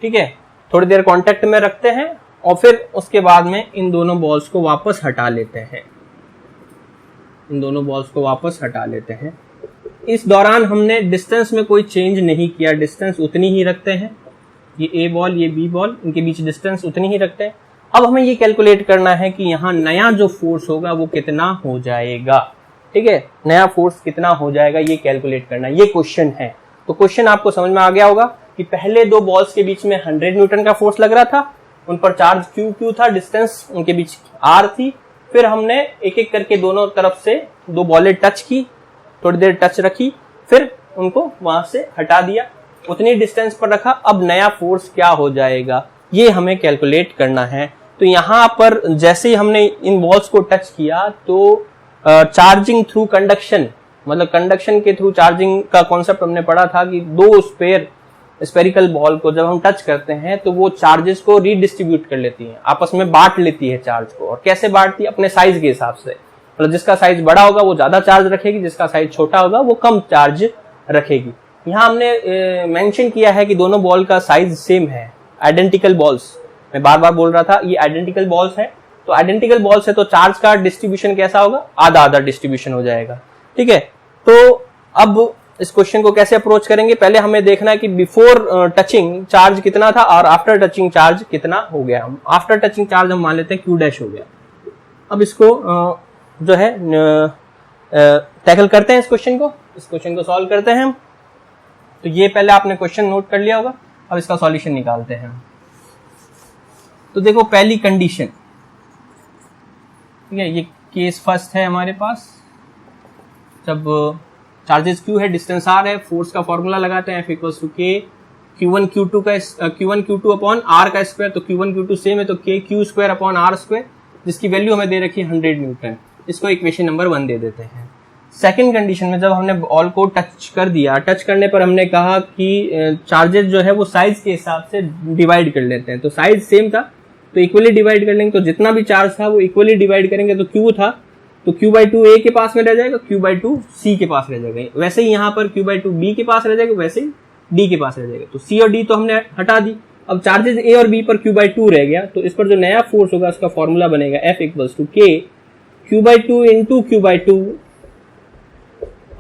ठीक है, थोड़ी देर कांटेक्ट में रखते हैं और फिर उसके बाद में इन दोनों बॉल्स को वापस हटा लेते हैं, इन दोनों बॉल्स को वापस हटा लेते हैं। इस दौरान हमने डिस्टेंस में कोई चेंज नहीं किया, डिस्टेंस उतनी ही रखते हैं। ये A बॉल, ये B बॉल, इनके बीच डिस्टेंस उतनी ही रखते हैं। अब हमें ये कैलकुलेट करना है कि यहाँ नया जो फोर्स होगा वो कितना हो जाएगा। ठीक है, नया फोर्स कितना हो जाएगा ये कैलकुलेट करना, ये क्वेश्चन है। तो क्वेश्चन आपको समझ में आ गया होगा कि पहले दो बॉल्स के बीच में 100 न्यूटन का फोर्स लग रहा था, उन पर चार्ज Q था, डिस्टेंस उनके बीच R थी। फिर हमने एक एक करके दोनों तरफ से दो बॉलें टच की, थोड़ी देर टच रखी, फिर उनको वहां से हटा दिया, उतनी डिस्टेंस पर रखा। अब नया फोर्स क्या हो जाएगा ये हमें कैलकुलेट करना है। तो यहाँ पर जैसे ही हमने इन बॉल्स को टच किया तो चार्जिंग थ्रू कंडक्शन, मतलब कंडक्शन के थ्रू चार्जिंग का कॉन्सेप्ट हमने पढ़ा था कि दो स्पेरिकल बॉल को जब हम टच करते हैं तो वो चार्जेस को रीडिस्ट्रीब्यूट कर लेती हैं, आपस में बांट लेती है चार्ज को। और कैसे बांटती है? अपने साइज के हिसाब से, मतलब जिसका साइज बड़ा होगा वो ज्यादा चार्ज रखेगी, जिसका साइज छोटा होगा वो कम चार्ज रखेगी। यहाँ हमने मेंशन किया है कि दोनों बॉल का साइज सेम है, आइडेंटिकल बॉल्स, मैं बार बार बोल रहा था ये आइडेंटिकल बॉल्स है। तो आइडेंटिकल बॉल्स है तो चार्ज का डिस्ट्रीब्यूशन कैसा होगा? आधा आधा डिस्ट्रीब्यूशन हो जाएगा। ठीक है, तो अब इस क्वेश्चन को कैसे अप्रोच करेंगे, पहले हमें देखना है कि बिफोर टचिंग चार्ज कितना था और आफ्टर टचिंग चार्ज कितना हो गया। आफ्टर टचिंग चार्ज हम मान लेते हैं Q डैश हो गया। अब इसको जो है टैकल करते हैं, इस क्वेश्चन को सॉल्व करते हैं हम। तो ये पहले आपने क्वेश्चन नोट कर लिया होगा अब इसका सॉल्यूशन निकालते हैं। तो देखो पहली कंडीशन, ठीक है, ये केस फर्स्ट है हमारे पास। जब चार्जेस क्यू है, डिस्टेंस आर है, फोर्स का फॉर्मूला लगाते हैं, F इक्वल्स टू के Q1 Q2 अपॉन आर का स्क्वायर। तो Q1 Q2 सेम है, तो K Q square upon R square, जिसकी वैल्यू हमें दे रखी है 100 न्यूटन। इसको इक्वेशन नंबर 1 दे देते हैं। सेकंड कंडीशन में जब हमने बॉल को टच कर दिया, टच करने पर हमने कहा कि चार्जेस जो है वो साइज के हिसाब से डिवाइड कर लेते हैं। तो साइज सेम था तो इक्वली डिवाइड कर लेंगे, तो जितना भी चार्ज था वो इक्वली डिवाइड करेंगे। तो Q था तो Q/2 A के पास में रह जाएगा, Q/2 C के पास रह जाएगा। वैसे ही यहाँ पर Q/2 B के पास रह जाएगा, वैसे ही D के पास रह जाएगा। तो C और D तो हमने हटा दी, अब चार्जेस A और B पर Q/2 रह गया। तो इस पर जो नया फोर्स होगा उसका फॉर्मूला बनेगा F इक्वल्स टू के Q/2 into Q/2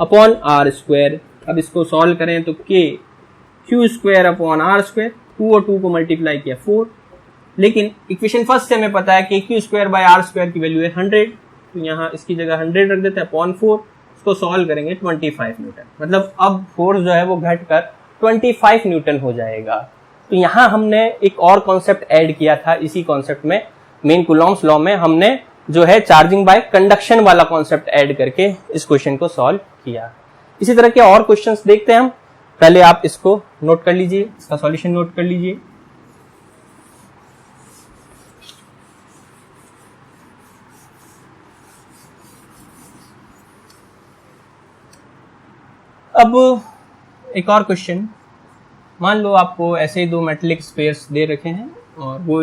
upon R square. अब इसको सॉल्व करें तो K Q square upon R square, 2 और 2 को मल्टीप्लाई किया 4, लेकिन इक्वेशन फर्स्ट से हमें पता है कि Q square by R square की वैल्यू है 100, तो यहाँ इसकी जगह 100 रख देते हैं अपॉन 4। इसको सॉल्व करेंगे 25 न्यूटन, मतलब अब फोर्स जो है वो घटकर 25 न्यूटन हो जाएगा। तो यहाँ हमने एक और कॉन्सेप्ट ऐड किया था इसी कॉन्सेप्ट में, मेन कूलॉम्स लॉ में हमने जो है चार्जिंग बाय कंडक्शन वाला कॉन्सेप्ट ऐड करके इस क्वेश्चन को सॉल्व किया। इसी तरह के और क्वेश्चंस देखते हैं हम। पहले आप इसको नोट कर लीजिए, इसका सॉल्यूशन नोट कर लीजिए। अब एक और क्वेश्चन, मान लो आपको ऐसे ही 2 मेटेलिक स्पेयर्स दे रखे हैं और वो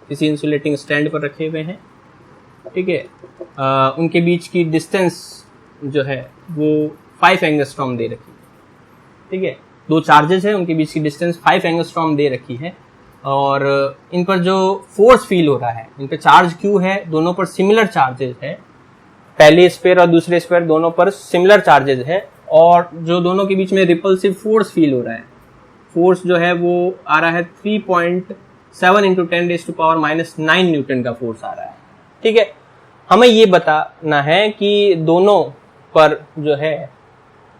किसी इंसुलेटिंग स्टैंड पर रखे हुए हैं, ठीक है। उनके बीच की डिस्टेंस जो है वो 5 एंगस्ट्रॉम दे रखी है, ठीक है। 2 चार्जेस है, उनके बीच की डिस्टेंस 5 एंगस्ट्रॉम दे रखी है और इन पर जो फोर्स फील हो रहा है, इन पर चार्ज क्यू है, दोनों पर सिमिलर चार्जेस है, पहले स्पेयर और दूसरे स्पेयर दोनों पर सिमिलर चार्जेस है, और जो दोनों के बीच में रिपल्सिव फोर्स फील हो रहा है, फोर्स जो है वो आ रहा है 3.7 इंटू 10⁻⁹ न्यूटन का फोर्स आ रहा है, ठीक है। हमें ये बताना है कि दोनों पर जो है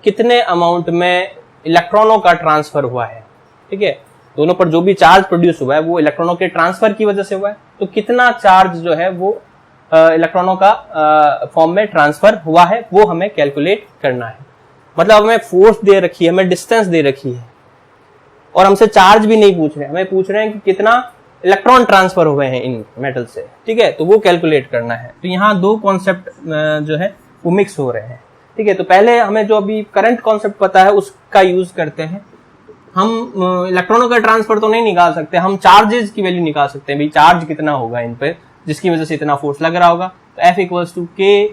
कितने अमाउंट में इलेक्ट्रॉनों का ट्रांसफर हुआ है, ठीक है। दोनों पर जो भी चार्ज प्रोड्यूस हुआ है वो इलेक्ट्रॉनों के ट्रांसफर की वजह से हुआ है, तो कितना चार्ज जो है वो इलेक्ट्रॉनों का फॉर्म में ट्रांसफर हुआ है वो हमें कैलकुलेट करना है। मतलब हमें फोर्स दे रखी है, हमें डिस्टेंस दे रखी है और हमसे चार्ज भी नहीं पूछ रहे हैं, हमें पूछ रहे हैं कि कितना इलेक्ट्रॉन ट्रांसफर हुए हैं इन मेटल से, ठीक है। तो वो कैलकुलेट करना है। तो यहाँ 2 कॉन्सेप्ट जो है वो मिक्स हो रहे हैं, ठीक है। तो पहले हमें जो अभी करंट कॉन्सेप्ट पता है उसका यूज करते हैं। हम इलेक्ट्रॉनों का ट्रांसफर तो नहीं निकाल सकते, हम चार्जेस की वैल्यू निकाल सकते हैं, भाई चार्ज कितना होगा इन पे जिसकी वजह से इतना फोर्स लग रहा होगा। तो F इक्वल्स टू के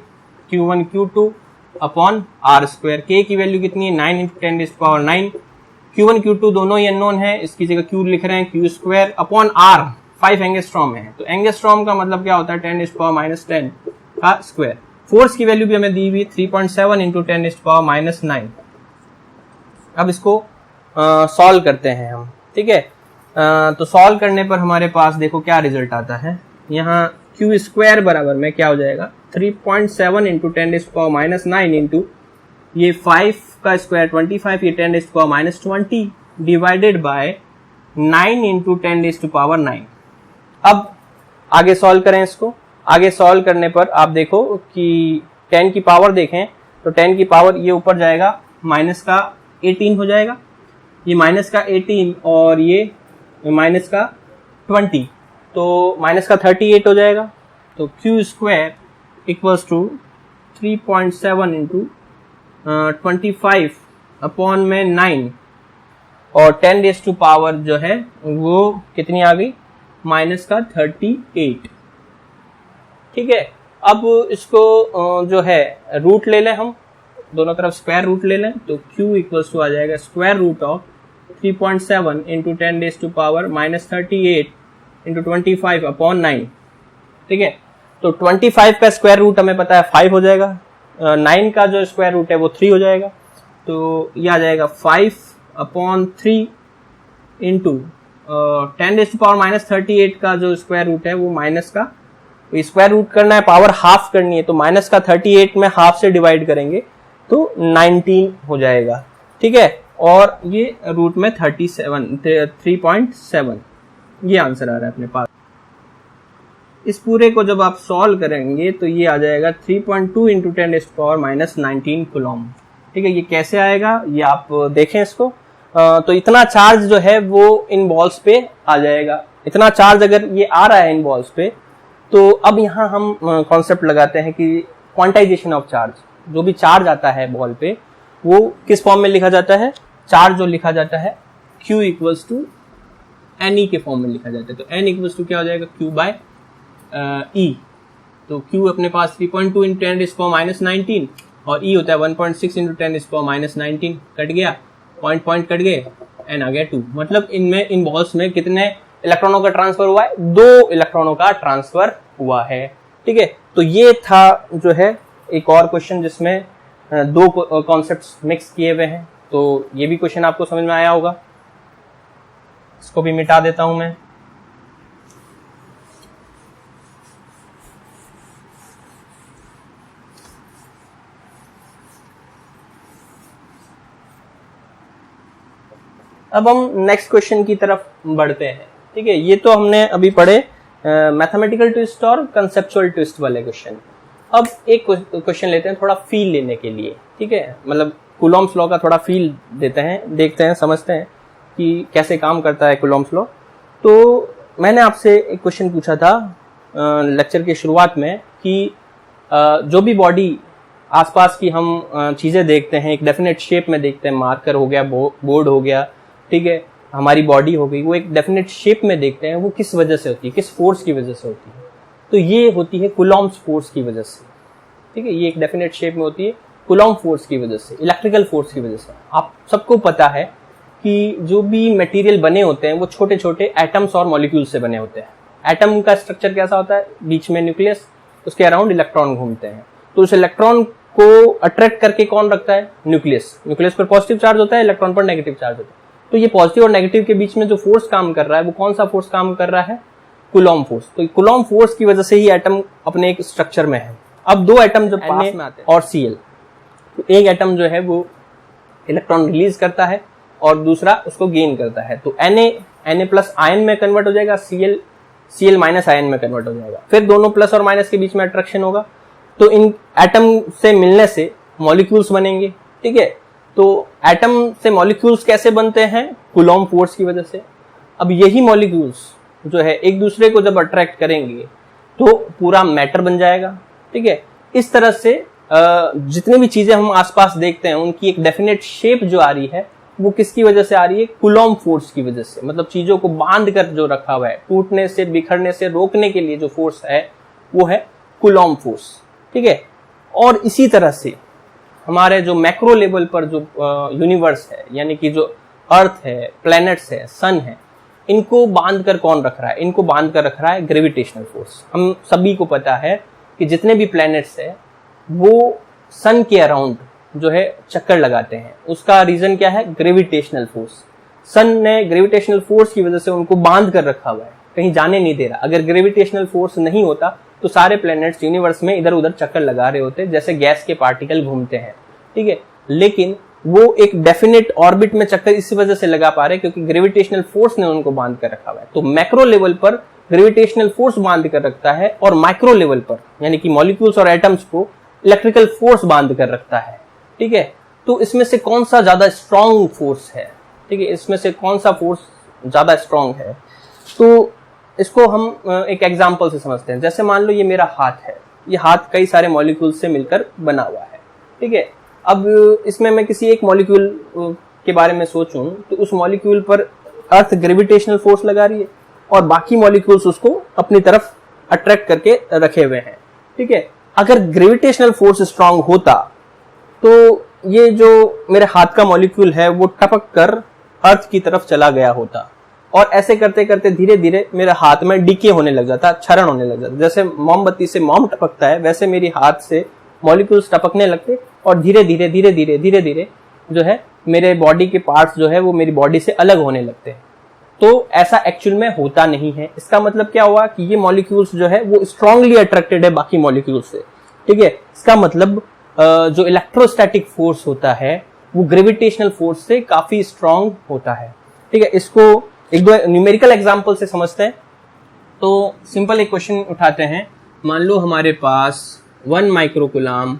Q1 Q2 upon R square. के की वैल्यू कितनी है 9 इंटू 10⁻⁹। Q1 Q2 दोनों ही अननोन है, इसकी जगह Q लिख रहे हैं, Q square upon R 5 angstrom है। तो एंगस्ट्रॉम का मतलब क्या होता है 10⁻⁻10 का स्क्वायर। फोर्स की वैल्यू भी हमें दी हुई 3.7 इंटू 10⁻⁹। अब इसको सॉल्व करते हैं हम, ठीक है। तो सॉल्व करने पर हमारे पास देखो क्या रिजल्ट आता है। यहाँ Q स्क्वायर बराबर में क्या हो जाएगा 3.7 इंटू 10⁻⁹ इंटू ये 5 का स्क्वायर 25, ये 10⁻⁻20 डिवाइडेड बाय 9 इंटू 10⁻⁹। अब आगे सॉल्व करें इसको। आगे सॉल्व करने पर आप देखो कि 10 की पावर देखें तो 10 की पावर ये ऊपर जाएगा माइनस का 18 हो जाएगा, ये माइनस का 18 और ये माइनस का 20 तो माइनस का 38 हो जाएगा। तो Q square equals to 3.7 into 25 upon में 9 और 10⁻⁴ जो है वो कितनी आ गई माइनस का 38, ठीक है। अब इसको जो है रूट ले लें, हम दोनों तरफ स्क्वायर रूट ले लें तो Q इक्वल्स टू आ जाएगा square root of 3.7 into 10⁻⁻38 into 25 upon 9, ठीक है। तो 25 का स्क्वायर रूट हमें पता है 5 हो जाएगा, 9 का जो स्क्वायर रूट है वो 3 हो जाएगा, तो ये आ जाएगा 5 अपॉन 3 इंटू 10⁻⁻38 का जो स्क्वायर रूट है वो माइनस का, स्क्वायर रूट करना है पावर हाफ करनी है तो माइनस का 38 में हाफ से डिवाइड करेंगे तो 19 हो जाएगा, ठीक है। और ये रूट में 3.7 ये आंसर आ रहा है अपने पास। इस पूरे को जब आप सॉल्व करेंगे तो ये आ जाएगा 3.2 इंटू 10⁻⁹ कूलम। ठीक है, ये कैसे आएगा ये आप देखें इसको। तो इतना चार्ज जो है वो इन बॉल्स पे आ जाएगा। इतना चार्ज अगर ये आ रहा है इन बॉल्स पे, तो अब यहाँ हम कॉन्सेप्ट लगाते हैं कि क्वांटाइजेशन ऑफ चार्ज। जो भी चार्ज आता है बॉल पे वो किस फॉर्म में लिखा जाता है? चार्ज जो लिखा जाता है Q इक्वल्स टू NE के फॉर्म में लिखा जाता है। तो N इक्वल्स टू क्या हो जाएगा? Q by E। तो Q अपने पास 3.2 इंटू 10⁻⁹ और E होता है 1.6 इंटू 10⁻⁹। कट गया, पॉइंट कट गए, N आ गया 2। मतलब इनमें इन बॉल्स में कितने इलेक्ट्रॉनों का ट्रांसफर हुआ है? 2 इलेक्ट्रॉनों का ट्रांसफर हुआ है। ठीक है, तो ये था जो है एक और क्वेश्चन जिसमें 2 कॉन्सेप्ट्स मिक्स किए हुए हैं। तो ये भी क्वेश्चन आपको समझ में आया होगा। इसको भी मिटा देता हूं मैं। अब हम नेक्स्ट क्वेश्चन की तरफ बढ़ते हैं। ठीक है, ये तो हमने अभी पढ़े मैथमेटिकल ट्विस्ट और कंसेप्चुअल ट्विस्ट वाले क्वेश्चन। अब एक क्वेश्चन लेते हैं थोड़ा फील लेने के लिए। ठीक है, मतलब कूलॉम्स लॉ का थोड़ा फील देते हैं, देखते हैं, समझते हैं कि कैसे काम करता है कूलॉम्स लॉ। तो मैंने आपसे एक क्वेश्चन पूछा था लेक्चर की शुरुआत में कि जो भी बॉडी आसपास की हम चीज़ें देखते हैं एक डेफिनेट शेप में देखते हैं, मार्कर हो गया, बोर्ड हो गया, ठीक है, हमारी बॉडी हो गई, वो एक डेफिनेट शेप में देखते हैं, वो किस वजह से होती है, किस फोर्स की वजह से होती है? तो ये होती है कूलॉम्स फोर्स की वजह से। ठीक है, ये एक डेफिनेट शेप में होती है कूलॉम फोर्स की वजह से, इलेक्ट्रिकल फोर्स की वजह से। आप सबको पता है कि जो भी मटेरियल बने होते हैं वो छोटे छोटे एटम्स और मॉलिक्यूल से बने होते हैं। एटम का स्ट्रक्चर कैसा होता है? बीच में न्यूक्लियस, उसके अराउंड इलेक्ट्रॉन घूमते हैं। तो उस इलेक्ट्रॉन को अट्रैक्ट करके कौन रखता है? न्यूक्लियस। न्यूक्लियस पर पॉजिटिव चार्ज होता है, इलेक्ट्रॉन पर नेगेटिव चार्ज होता है। तो ये पॉजिटिव और नेगेटिव के बीच में जो फोर्स काम कर रहा है वो कौन सा फोर्स काम कर रहा है? Coulomb force. तो कूलॉम फोर्स की वजह से ही एटम अपने एक स्ट्रक्चर में है। अब 2 एटम जब पास में आते हैं और Cl, तो एक एटम जो है वो इलेक्ट्रॉन रिलीज करता है और दूसरा उसको गेन करता है। तो Na प्लस आयन में कन्वर्ट हो जाएगा, Cl माइनस आयन में कन्वर्ट हो जाएगा। फिर दोनों प्लस और माइनस के बीच में अट्रैक्शन होगा, तो इन एटम से मिलने से मॉलिक्यूल्स बनेंगे। ठीक है, तो एटम से मॉलिक्यूल्स कैसे बनते हैं? कूलॉम फोर्स की वजह से। अब यही मॉलिक्यूल्स जो है एक दूसरे को जब अट्रैक्ट करेंगे तो पूरा मैटर बन जाएगा। ठीक है, इस तरह से जितनी भी चीजें हम आसपास देखते हैं उनकी एक डेफिनेट शेप जो आ रही है वो किसकी वजह से आ रही है? कूलॉम फोर्स की वजह से। मतलब चीजों को बांध कर जो रखा हुआ है, टूटने से, बिखरने से रोकने के लिए जो फोर्स है वो है कूलॉम फोर्स। ठीक है, और इसी तरह से हमारे जो मैक्रो लेवल पर जो यूनिवर्स है, यानी कि जो अर्थ है, प्लैनेट्स है, सन है, इनको बांध कर कौन रख रहा है? इनको बांध कर रख रहा है ग्रेविटेशनल फोर्स। हम सभी को पता है कि जितने भी प्लैनेट्स है वो सन के अराउंड जो है चक्कर लगाते हैं। उसका रीजन क्या है? Gravitational force. सन ने ग्रेविटेशनल फोर्स की वजह से उनको बांध कर रखा हुआ है, कहीं जाने नहीं दे रहा। अगर ग्रेविटेशनल फोर्स नहीं होता तो सारे प्लैनेट्स यूनिवर्स में इधर उधर चक्कर लगा रहे होते, जैसे गैस के पार्टिकल घूमते हैं। ठीक है, लेकिन वो एक डेफिनेट ऑर्बिट में चक्कर इसी वजह से लगा पा रहे क्योंकि ग्रेविटेशनल फोर्स ने उनको बांध कर रखा हुआ है। तो मैक्रो लेवल पर ग्रेविटेशनल फोर्स बांध कर रखता है और माइक्रो लेवल पर यानी कि मॉलिक्यूल्स और एटम्स को इलेक्ट्रिकल फोर्स बांध कर रखता है। ठीक है, तो इसमें से कौन सा ज्यादा स्ट्रॉन्ग फोर्स है? ठीक है, इसमें से कौन सा फोर्स ज्यादा स्ट्रॉन्ग है? तो इसको हम एक एग्जांपल से समझते हैं। जैसे मान लो ये मेरा हाथ है, ये हाथ कई सारे मॉलिक्यूल से मिलकर बना हुआ है। ठीक है, अब इसमें मैं किसी एक मॉलिक्यूल के बारे में सोचूं तो उस मॉलिक्यूल पर अर्थ ग्रेविटेशनल फोर्स लगा रही है और बाकी मॉलिक्यूल्स उसको अपनी तरफ अट्रैक्ट करके रखे हुए हैं। ठीक है, अगर ग्रेविटेशनल फोर्स स्ट्रांग होता तो ये जो मेरे हाथ का मॉलिक्यूल है वो टपक कर अर्थ की तरफ चला गया होता और ऐसे करते करते धीरे धीरे मेरे हाथ में डिके होने लग जाता, क्षरण होने लग जाता। जैसे मोमबत्ती से मोम टपकता है वैसे मेरी हाथ से मॉलिक्यूल्स टपकने लगते और धीरे धीरे धीरे धीरे धीरे धीरे जो है मेरे बॉडी के पार्ट्स जो है वो मेरी बॉडी से अलग होने लगते हैं। तो ऐसा एक्चुअल में होता नहीं है। इसका मतलब क्या हुआ कि ये मॉलिक्यूल्स जो है वो स्ट्रांगली अट्रैक्टेड है बाकी मॉलिक्यूल्स से। ठीक है, इसका मतलब जो इलेक्ट्रोस्टैटिक फोर्स होता है वो ग्रेविटेशनल फोर्स से काफी स्ट्रांग होता है। ठीक है, इसको एक दो न्यूमेरिकल एग्जांपल से समझते हैं। तो सिंपल एक क्वेश्चन उठाते हैं, मान लो हमारे पास 1 माइक्रोकूलम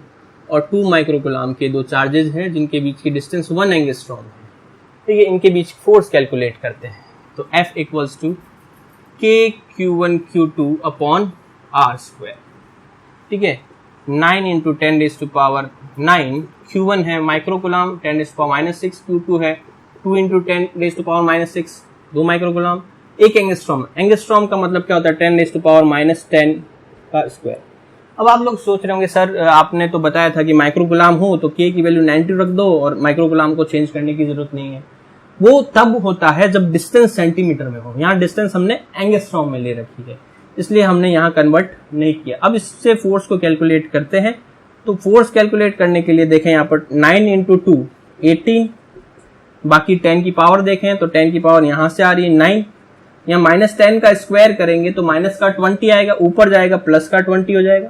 और 2 माइक्रोकूलम के दो चार्जेस हैं जिनके बीच की डिस्टेंस 1 एंगस्ट्रॉम है। ठीक है, इनके बीच फोर्स कैलकुलेट करते हैं। तो F equals to KQ1 Q2 upon R²। ठीक है, 9 इंटू 10⁻⁹ Q1 है माइक्रोकूलम 10⁻⁻⁶, Q2 है 2 इंटू 10⁻⁻⁶, 2 माइक्रोकूलम 1 एंगस्ट्रॉम। एंगस्ट्रॉम का मतलब क्या होता है? 10⁻⁻10 का स्क्वायर। अब आप लोग सोच रहे होंगे सर आपने तो बताया था कि माइक्रोकूलम हो तो K की वैल्यू 90 रख दो और माइक्रोकूलम को चेंज करने की जरूरत नहीं है। वो तब होता है जब डिस्टेंस सेंटीमीटर में हो। यहाँ डिस्टेंस हमने एंगस्ट्रॉम में ले रखी है, इसलिए हमने यहाँ कन्वर्ट नहीं किया। अब इससे फोर्स को कैलकुलेट करते हैं। तो फोर्स कैलकुलेट करने के लिए देखें यहाँ पर 9 इंटू 2 18, बाकी 10 की पावर देखें तो 10 की पावर यहाँ से आ रही है 9, यहाँ -10 का स्क्वायर करेंगे तो माइनस का 20 आएगा, ऊपर जाएगा प्लस का 20 हो जाएगा,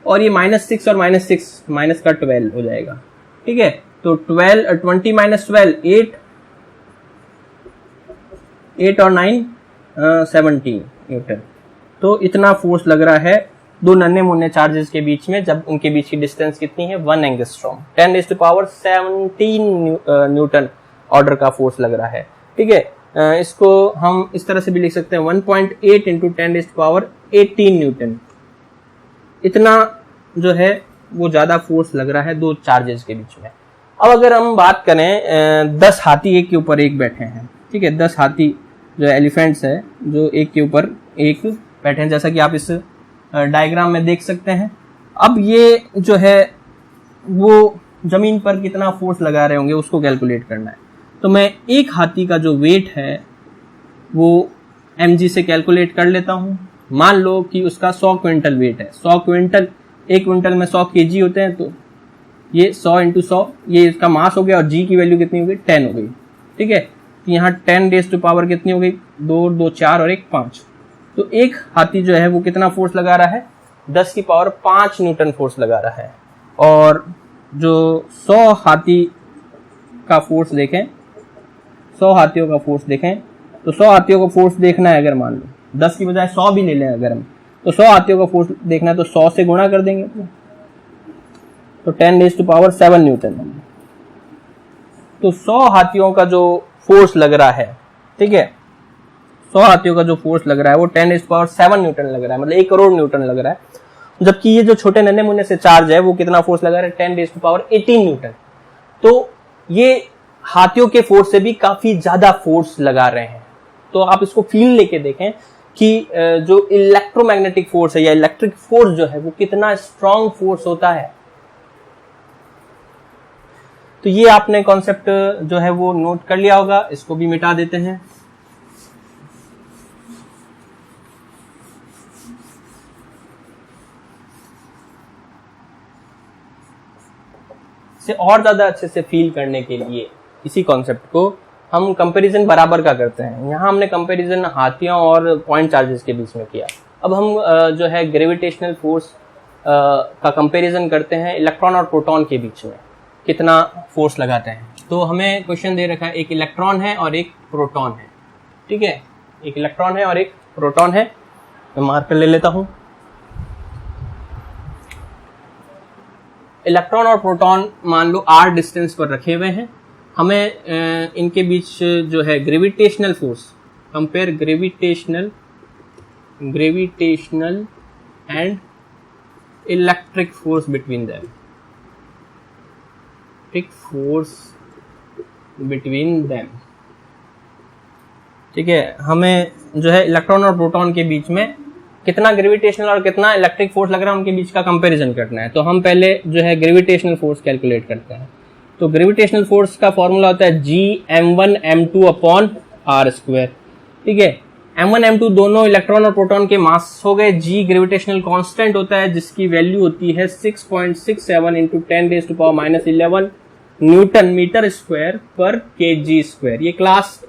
और ये -6 और -6 माइनस का 12 हो जाएगा। ठीक है, तो 20 माइनस 12 8 और 9 17 न्यूटन। तो इतना फोर्स लग रहा है दो नन्हे मुन्ने चार्जेस के बीच में, जब उनके बीच की डिस्टेंस कितनी है 1 एंगस्ट्रॉम। 10⁻17 न्यूटन ऑर्डर का फोर्स लग रहा है। ठीक है, इसको हम इस तरह से भी लिख सकते हैं 1.8 इंटू 10⁻18 न्यूटन। इतना जो है वो ज्यादा फोर्स लग रहा है दो चार्जेस के बीच में। अब अगर हम बात करें 10 हाथी एक के ऊपर एक बैठे हैं। ठीक है, 10 हाथी जो एलिफेंट्स है जो एक के ऊपर एक बैठे हैं, जैसा कि आप इस डायग्राम में देख सकते हैं। अब ये जो है वो जमीन पर कितना फोर्स लगा रहे होंगे उसको कैलकुलेट करना है। तो मैं एक हाथी का जो वेट है वो mg से कैलकुलेट कर लेता हूं। मान लो कि उसका 100 क्विंटल वेट है। 100 क्विंटल, एक क्विंटल में 100 kg होते हैं, तो ये 100 इंटू 100 ये इसका मास हो गया, और g की वैल्यू कितनी हो गई 10 हो गई। ठीक है, तो यहाँ 10 रेज़ टू पावर कितनी हो गई 2 2 4 और 1 5। तो एक हाथी जो है वो कितना फोर्स लगा रहा है 10 की पावर 5 न्यूटन फोर्स लगा रहा है। और जो 100 हाथी का फोर्स देखें, 100 हाथियों का फोर्स देखें, तो 100 हाथियों का फोर्स देखना है, अगर मान लो 10 की बजाय 100 भी ले लें अगर हम, तो 100 हाथियों का फोर्स देखना है तो 100 से गुणा कर देंगे तो 10⁻⁷ न्यूटन। तो 100 हाथियों का जो फोर्स लग रहा है, ठीक है, 100 हाथियों का जो फोर्स लग रहा है वो 10⁻⁷ न्यूटन लग रहा है, मतलब 1 करोड़ न्यूटन लग रहा है। जबकि ये जो छोटे नन्हे मुन्ने से चार्ज है वो कितना फोर्स लगा रहा है 10⁻18 न्यूटन। तो ये हाथियों के फोर्स से भी काफी ज्यादा फोर्स लगा रहे हैं। तो आप इसको फील लेके देखें कि जो इलेक्ट्रोमैग्नेटिक फोर्स है या इलेक्ट्रिक फोर्स जो है वो कितना स्ट्रांग फोर्स होता है। तो ये आपने कॉन्सेप्ट जो है वो नोट कर लिया होगा, इसको भी मिटा देते हैं। से और ज्यादा अच्छे से फील करने के लिए इसी कॉन्सेप्ट को हम कंपैरिजन बराबर का करते हैं। यहाँ हमने कंपैरिजन हाथियों और पॉइंट चार्जेस के बीच में किया। अब हम जो है ग्रेविटेशनल फोर्स का कंपैरिजन करते हैं इलेक्ट्रॉन और प्रोटॉन के बीच में कितना फोर्स लगाते हैं। तो हमें क्वेश्चन दे रखा है एक इलेक्ट्रॉन है और एक प्रोटॉन है। ठीक है, एक इलेक्ट्रॉन है और एक प्रोटॉन है। मैं मार्कर ले लेता हूं। इलेक्ट्रॉन और प्रोटॉन मान लो r डिस्टेंस पर रखे हुए हैं। हमें इनके बीच जो है gravitational force, compare gravitational and electric force between them, ठीक है। हमें जो है इलेक्ट्रॉन और प्रोटॉन के बीच में कितना ग्रेविटेशनल और कितना इलेक्ट्रिक फोर्स लग रहा है उनके बीच का कंपैरिजन करना है। तो हम पहले जो है ग्रेविटेशनल फोर्स कैलकुलेट करते हैं। तो ग्रेविटेशनल फोर्स का फॉर्मूला होता है G(m1m2) अपॉन r²। ठीक है, m1 m2 दोनों इलेक्ट्रॉन और प्रोटॉन के मास हो गए। G ग्रेविटेशनल कांस्टेंट होता है जिसकी वैल्यू होती है 6.67 इंटू 10⁻11 न्यूटन मीटर स्क्वायर पर kg²। ये क्लास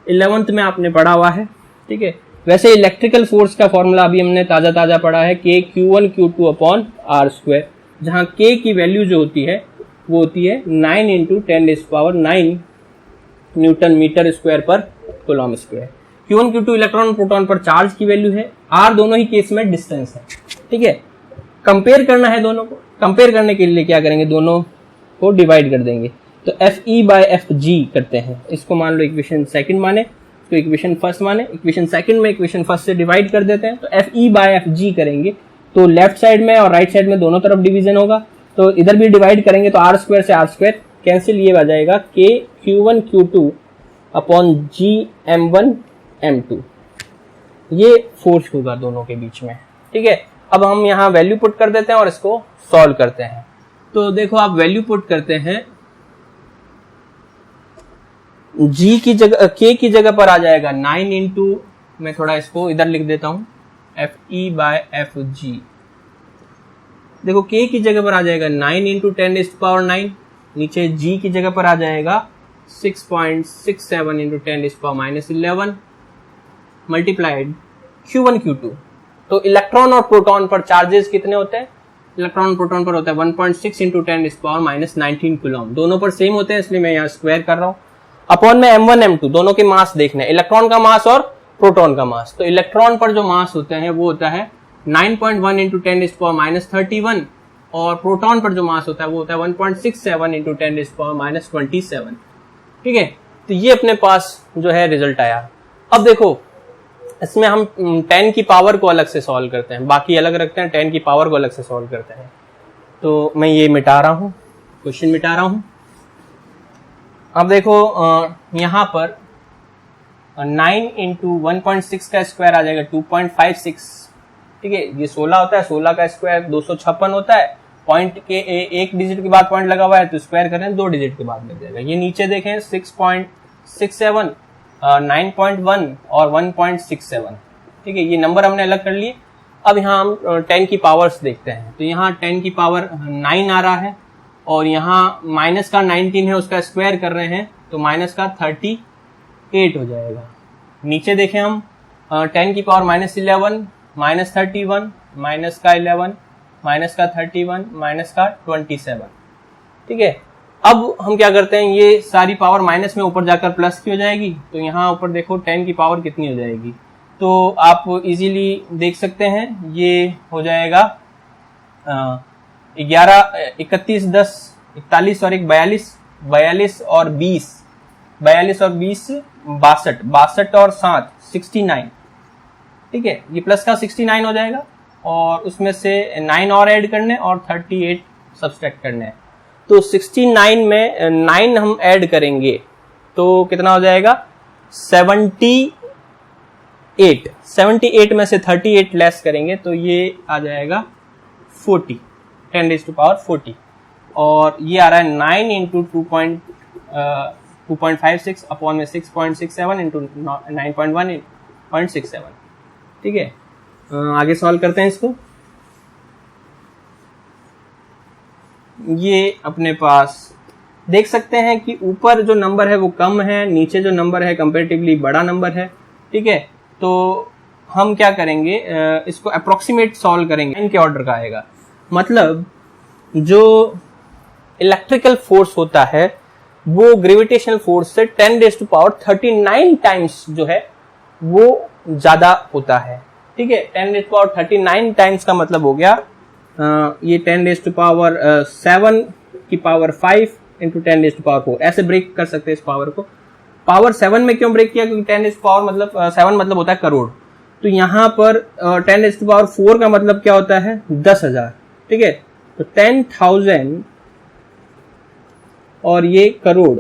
11th में आपने पढ़ा हुआ है। ठीक है, वैसे इलेक्ट्रिकल फोर्स का फॉर्मूला अभी हमने ताजा पढ़ा है KQ1 Q2 अपॉन r², जहां K की वैल्यू जो होती है वो होती है 9 इंटू 10⁹ न्यूटन मीटर स्क्वायर पर coulomb square. Q1 Q2 electron proton पर चार्ज की वैल्यू है, R दोनों ही केस में डिस्टेंस है। ठीक है, कंपेयर करना है दोनों को। कंपेयर करने के लिए क्या करेंगे, दोनों को डिवाइड कर देंगे। तो FE/FG करते हैं, इसको मान लो इक्वेशन सेकंड माने, तो इक्वेशन फर्स्ट माने, इक्वेशन सेकंड में इक्वेशन फर्स्ट से डिवाइड कर देते हैं। तो FE/FG करेंगे तो लेफ्ट साइड में और राइट साइड में दोनों तरफ डिवीजन होगा, तो इधर भी डिवाइड करेंगे तो R स्क्वायर से R स्क्वायर कैंसिल, ये आ जाएगा K Q1 Q2 upon G M1 M2, ये फोर्स होगा दोनों के बीच में। ठीक है, अब हम यहाँ वैल्यू पुट कर देते हैं और इसको सॉल्व करते हैं। तो देखो आप वैल्यू पुट करते हैं, G की जगह K की जगह पर आ जाएगा 9 इंटू, मैं थोड़ा इसको इधर लिख देता हूं, FE/FG। देखो K की जगह पर आ जाएगा 9 इंटू 10⁹, नीचे G की जगह पर आ जाएगा 6.67 इंटू 10⁻11 मल्टीप्लाइड Q1 Q2। तो इलेक्ट्रॉन और प्रोटॉन पर चार्जेस कितने होते हैं, इलेक्ट्रॉन प्रोटॉन पर होता है 1.6 इंटू 10⁻19 कूलम, दोनों पर सेम होते हैं इसलिए मैं यहाँ स्क्वायर कर रहा हूँ। अपॉन में M1 M2 दोनों के मास देखने, इलेक्ट्रॉन का मास और प्रोटॉन का मास। तो इलेक्ट्रॉन पर जो मास होते हैं वो होता है 9.1 इंटू 10⁻31 और प्रोटॉन पर जो मास होता है वो होता है 1.67 इंटू 10⁻27। ठीक है, तो ये अपने पास जो है रिजल्ट आया। अब देखो इसमें हम 10 की पावर को अलग से सॉल्व करते हैं, बाकी अलग रखते हैं, 10 की पावर को अलग से सॉल्व करते हैं। तो मैं ये मिटा रहा हूँ, क्वेश्चन मिटा रहा हूँ। अब देखो यहाँ पर 9 इंटू 1.6 का स्क्वायर आ जाएगा 2.56। ठीक है, ये 16 होता है, 16 का स्क्वायर 256 होता है, पॉइंट के एक डिजिट के बाद पॉइंट लगा हुआ है तो स्क्वायर करें 2 डिजिट के बाद लग जाएगा। ये नीचे देखें 6.67, 9.1 और 1.67। ठीक है, ये नंबर हमने अलग कर लिए। अब यहाँ हम 10 की पावर्स देखते हैं, तो यहाँ 10 की पावर 9 आ रहा है और यहाँ माइनस का 19 है, उसका स्क्वायर कर रहे हैं तो माइनस का 38 हो जाएगा। नीचे देखें हम 10 की पावर -11, -31, माइनस का 11, माइनस का 31, माइनस का 27। ठीक है, अब हम क्या करते हैं, ये सारी पावर माइनस में ऊपर जाकर प्लस की हो जाएगी, तो यहाँ ऊपर देखो 10 की पावर कितनी हो जाएगी, तो आप इजीली देख सकते हैं, ये हो जाएगा 11, 31, 10, 41 और 1 42, 42 और 20, 42 और 20 62, 62 और 7 69। ठीक है, ये प्लस का 69 हो जाएगा और उसमें से 9 और ऐड करने और 38 सब्सट्रैक्ट करने हैं। तो 69 में 9 हम ऐड करेंगे तो कितना हो जाएगा 78। 78 में से 38 लेस करेंगे तो ये आ जाएगा 40, 10⁻40 और ये आ रहा है 9 इंटू 2.56 अपॉन में 6.67 इंटू 9.1.67। ठीक है, आगे सॉल्व करते हैं इसको। ये अपने पास देख सकते हैं कि ऊपर जो नंबर है वो कम है, नीचे जो नंबर है कंपैरेटिवली बड़ा नंबर है। ठीक है, तो हम क्या करेंगे, इसको अप्रोक्सीमेट सॉल्व करेंगे, इनके ऑर्डर का आएगा। मतलब जो इलेक्ट्रिकल फोर्स होता है वो ग्रेविटेशनल फोर्स से 10⁻39 टाइम्स जो है वो ज्यादा होता है। ठीक है, 10⁻39 टाइम्स का मतलब हो गया ये 10⁻7 की पावर 5 इंटू 10⁻4। ऐसे ब्रेक कर सकते हैं इस पावर को। पावर 7 में क्यों ब्रेक किया, क्योंकि 10⁻7 मतलब होता है करोड़। तो यहाँ पर 10⁻4 का मतलब क्या होता है 10,000। ठीक है, तो 10,000 और ये करोड़,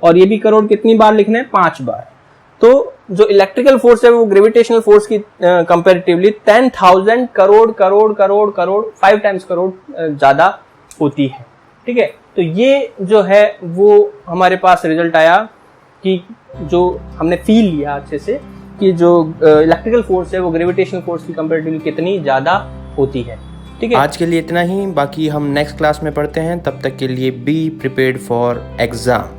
और ये भी करोड़ कितनी बार लिखना है 5 बार। तो जो इलेक्ट्रिकल फोर्स है वो ग्रेविटेशनल फोर्स की कंपैरेटिवली 10,000 करोड़ करोड़ करोड़ करोड़ 5 टाइम्स करोड़ ज्यादा होती है। ठीक है, तो ये जो है वो हमारे पास रिजल्ट आया कि जो हमने फील लिया अच्छे से कि जो इलेक्ट्रिकल फोर्स है वो ग्रेविटेशनल फोर्स की कंपैरेटिवली कितनी ज्यादा होती है। ठीक है, आज के लिए इतना ही, बाकी हम नेक्स्ट क्लास में पढ़ते हैं। तब तक के लिए बी प्रिपेयर्ड फॉर एग्जाम।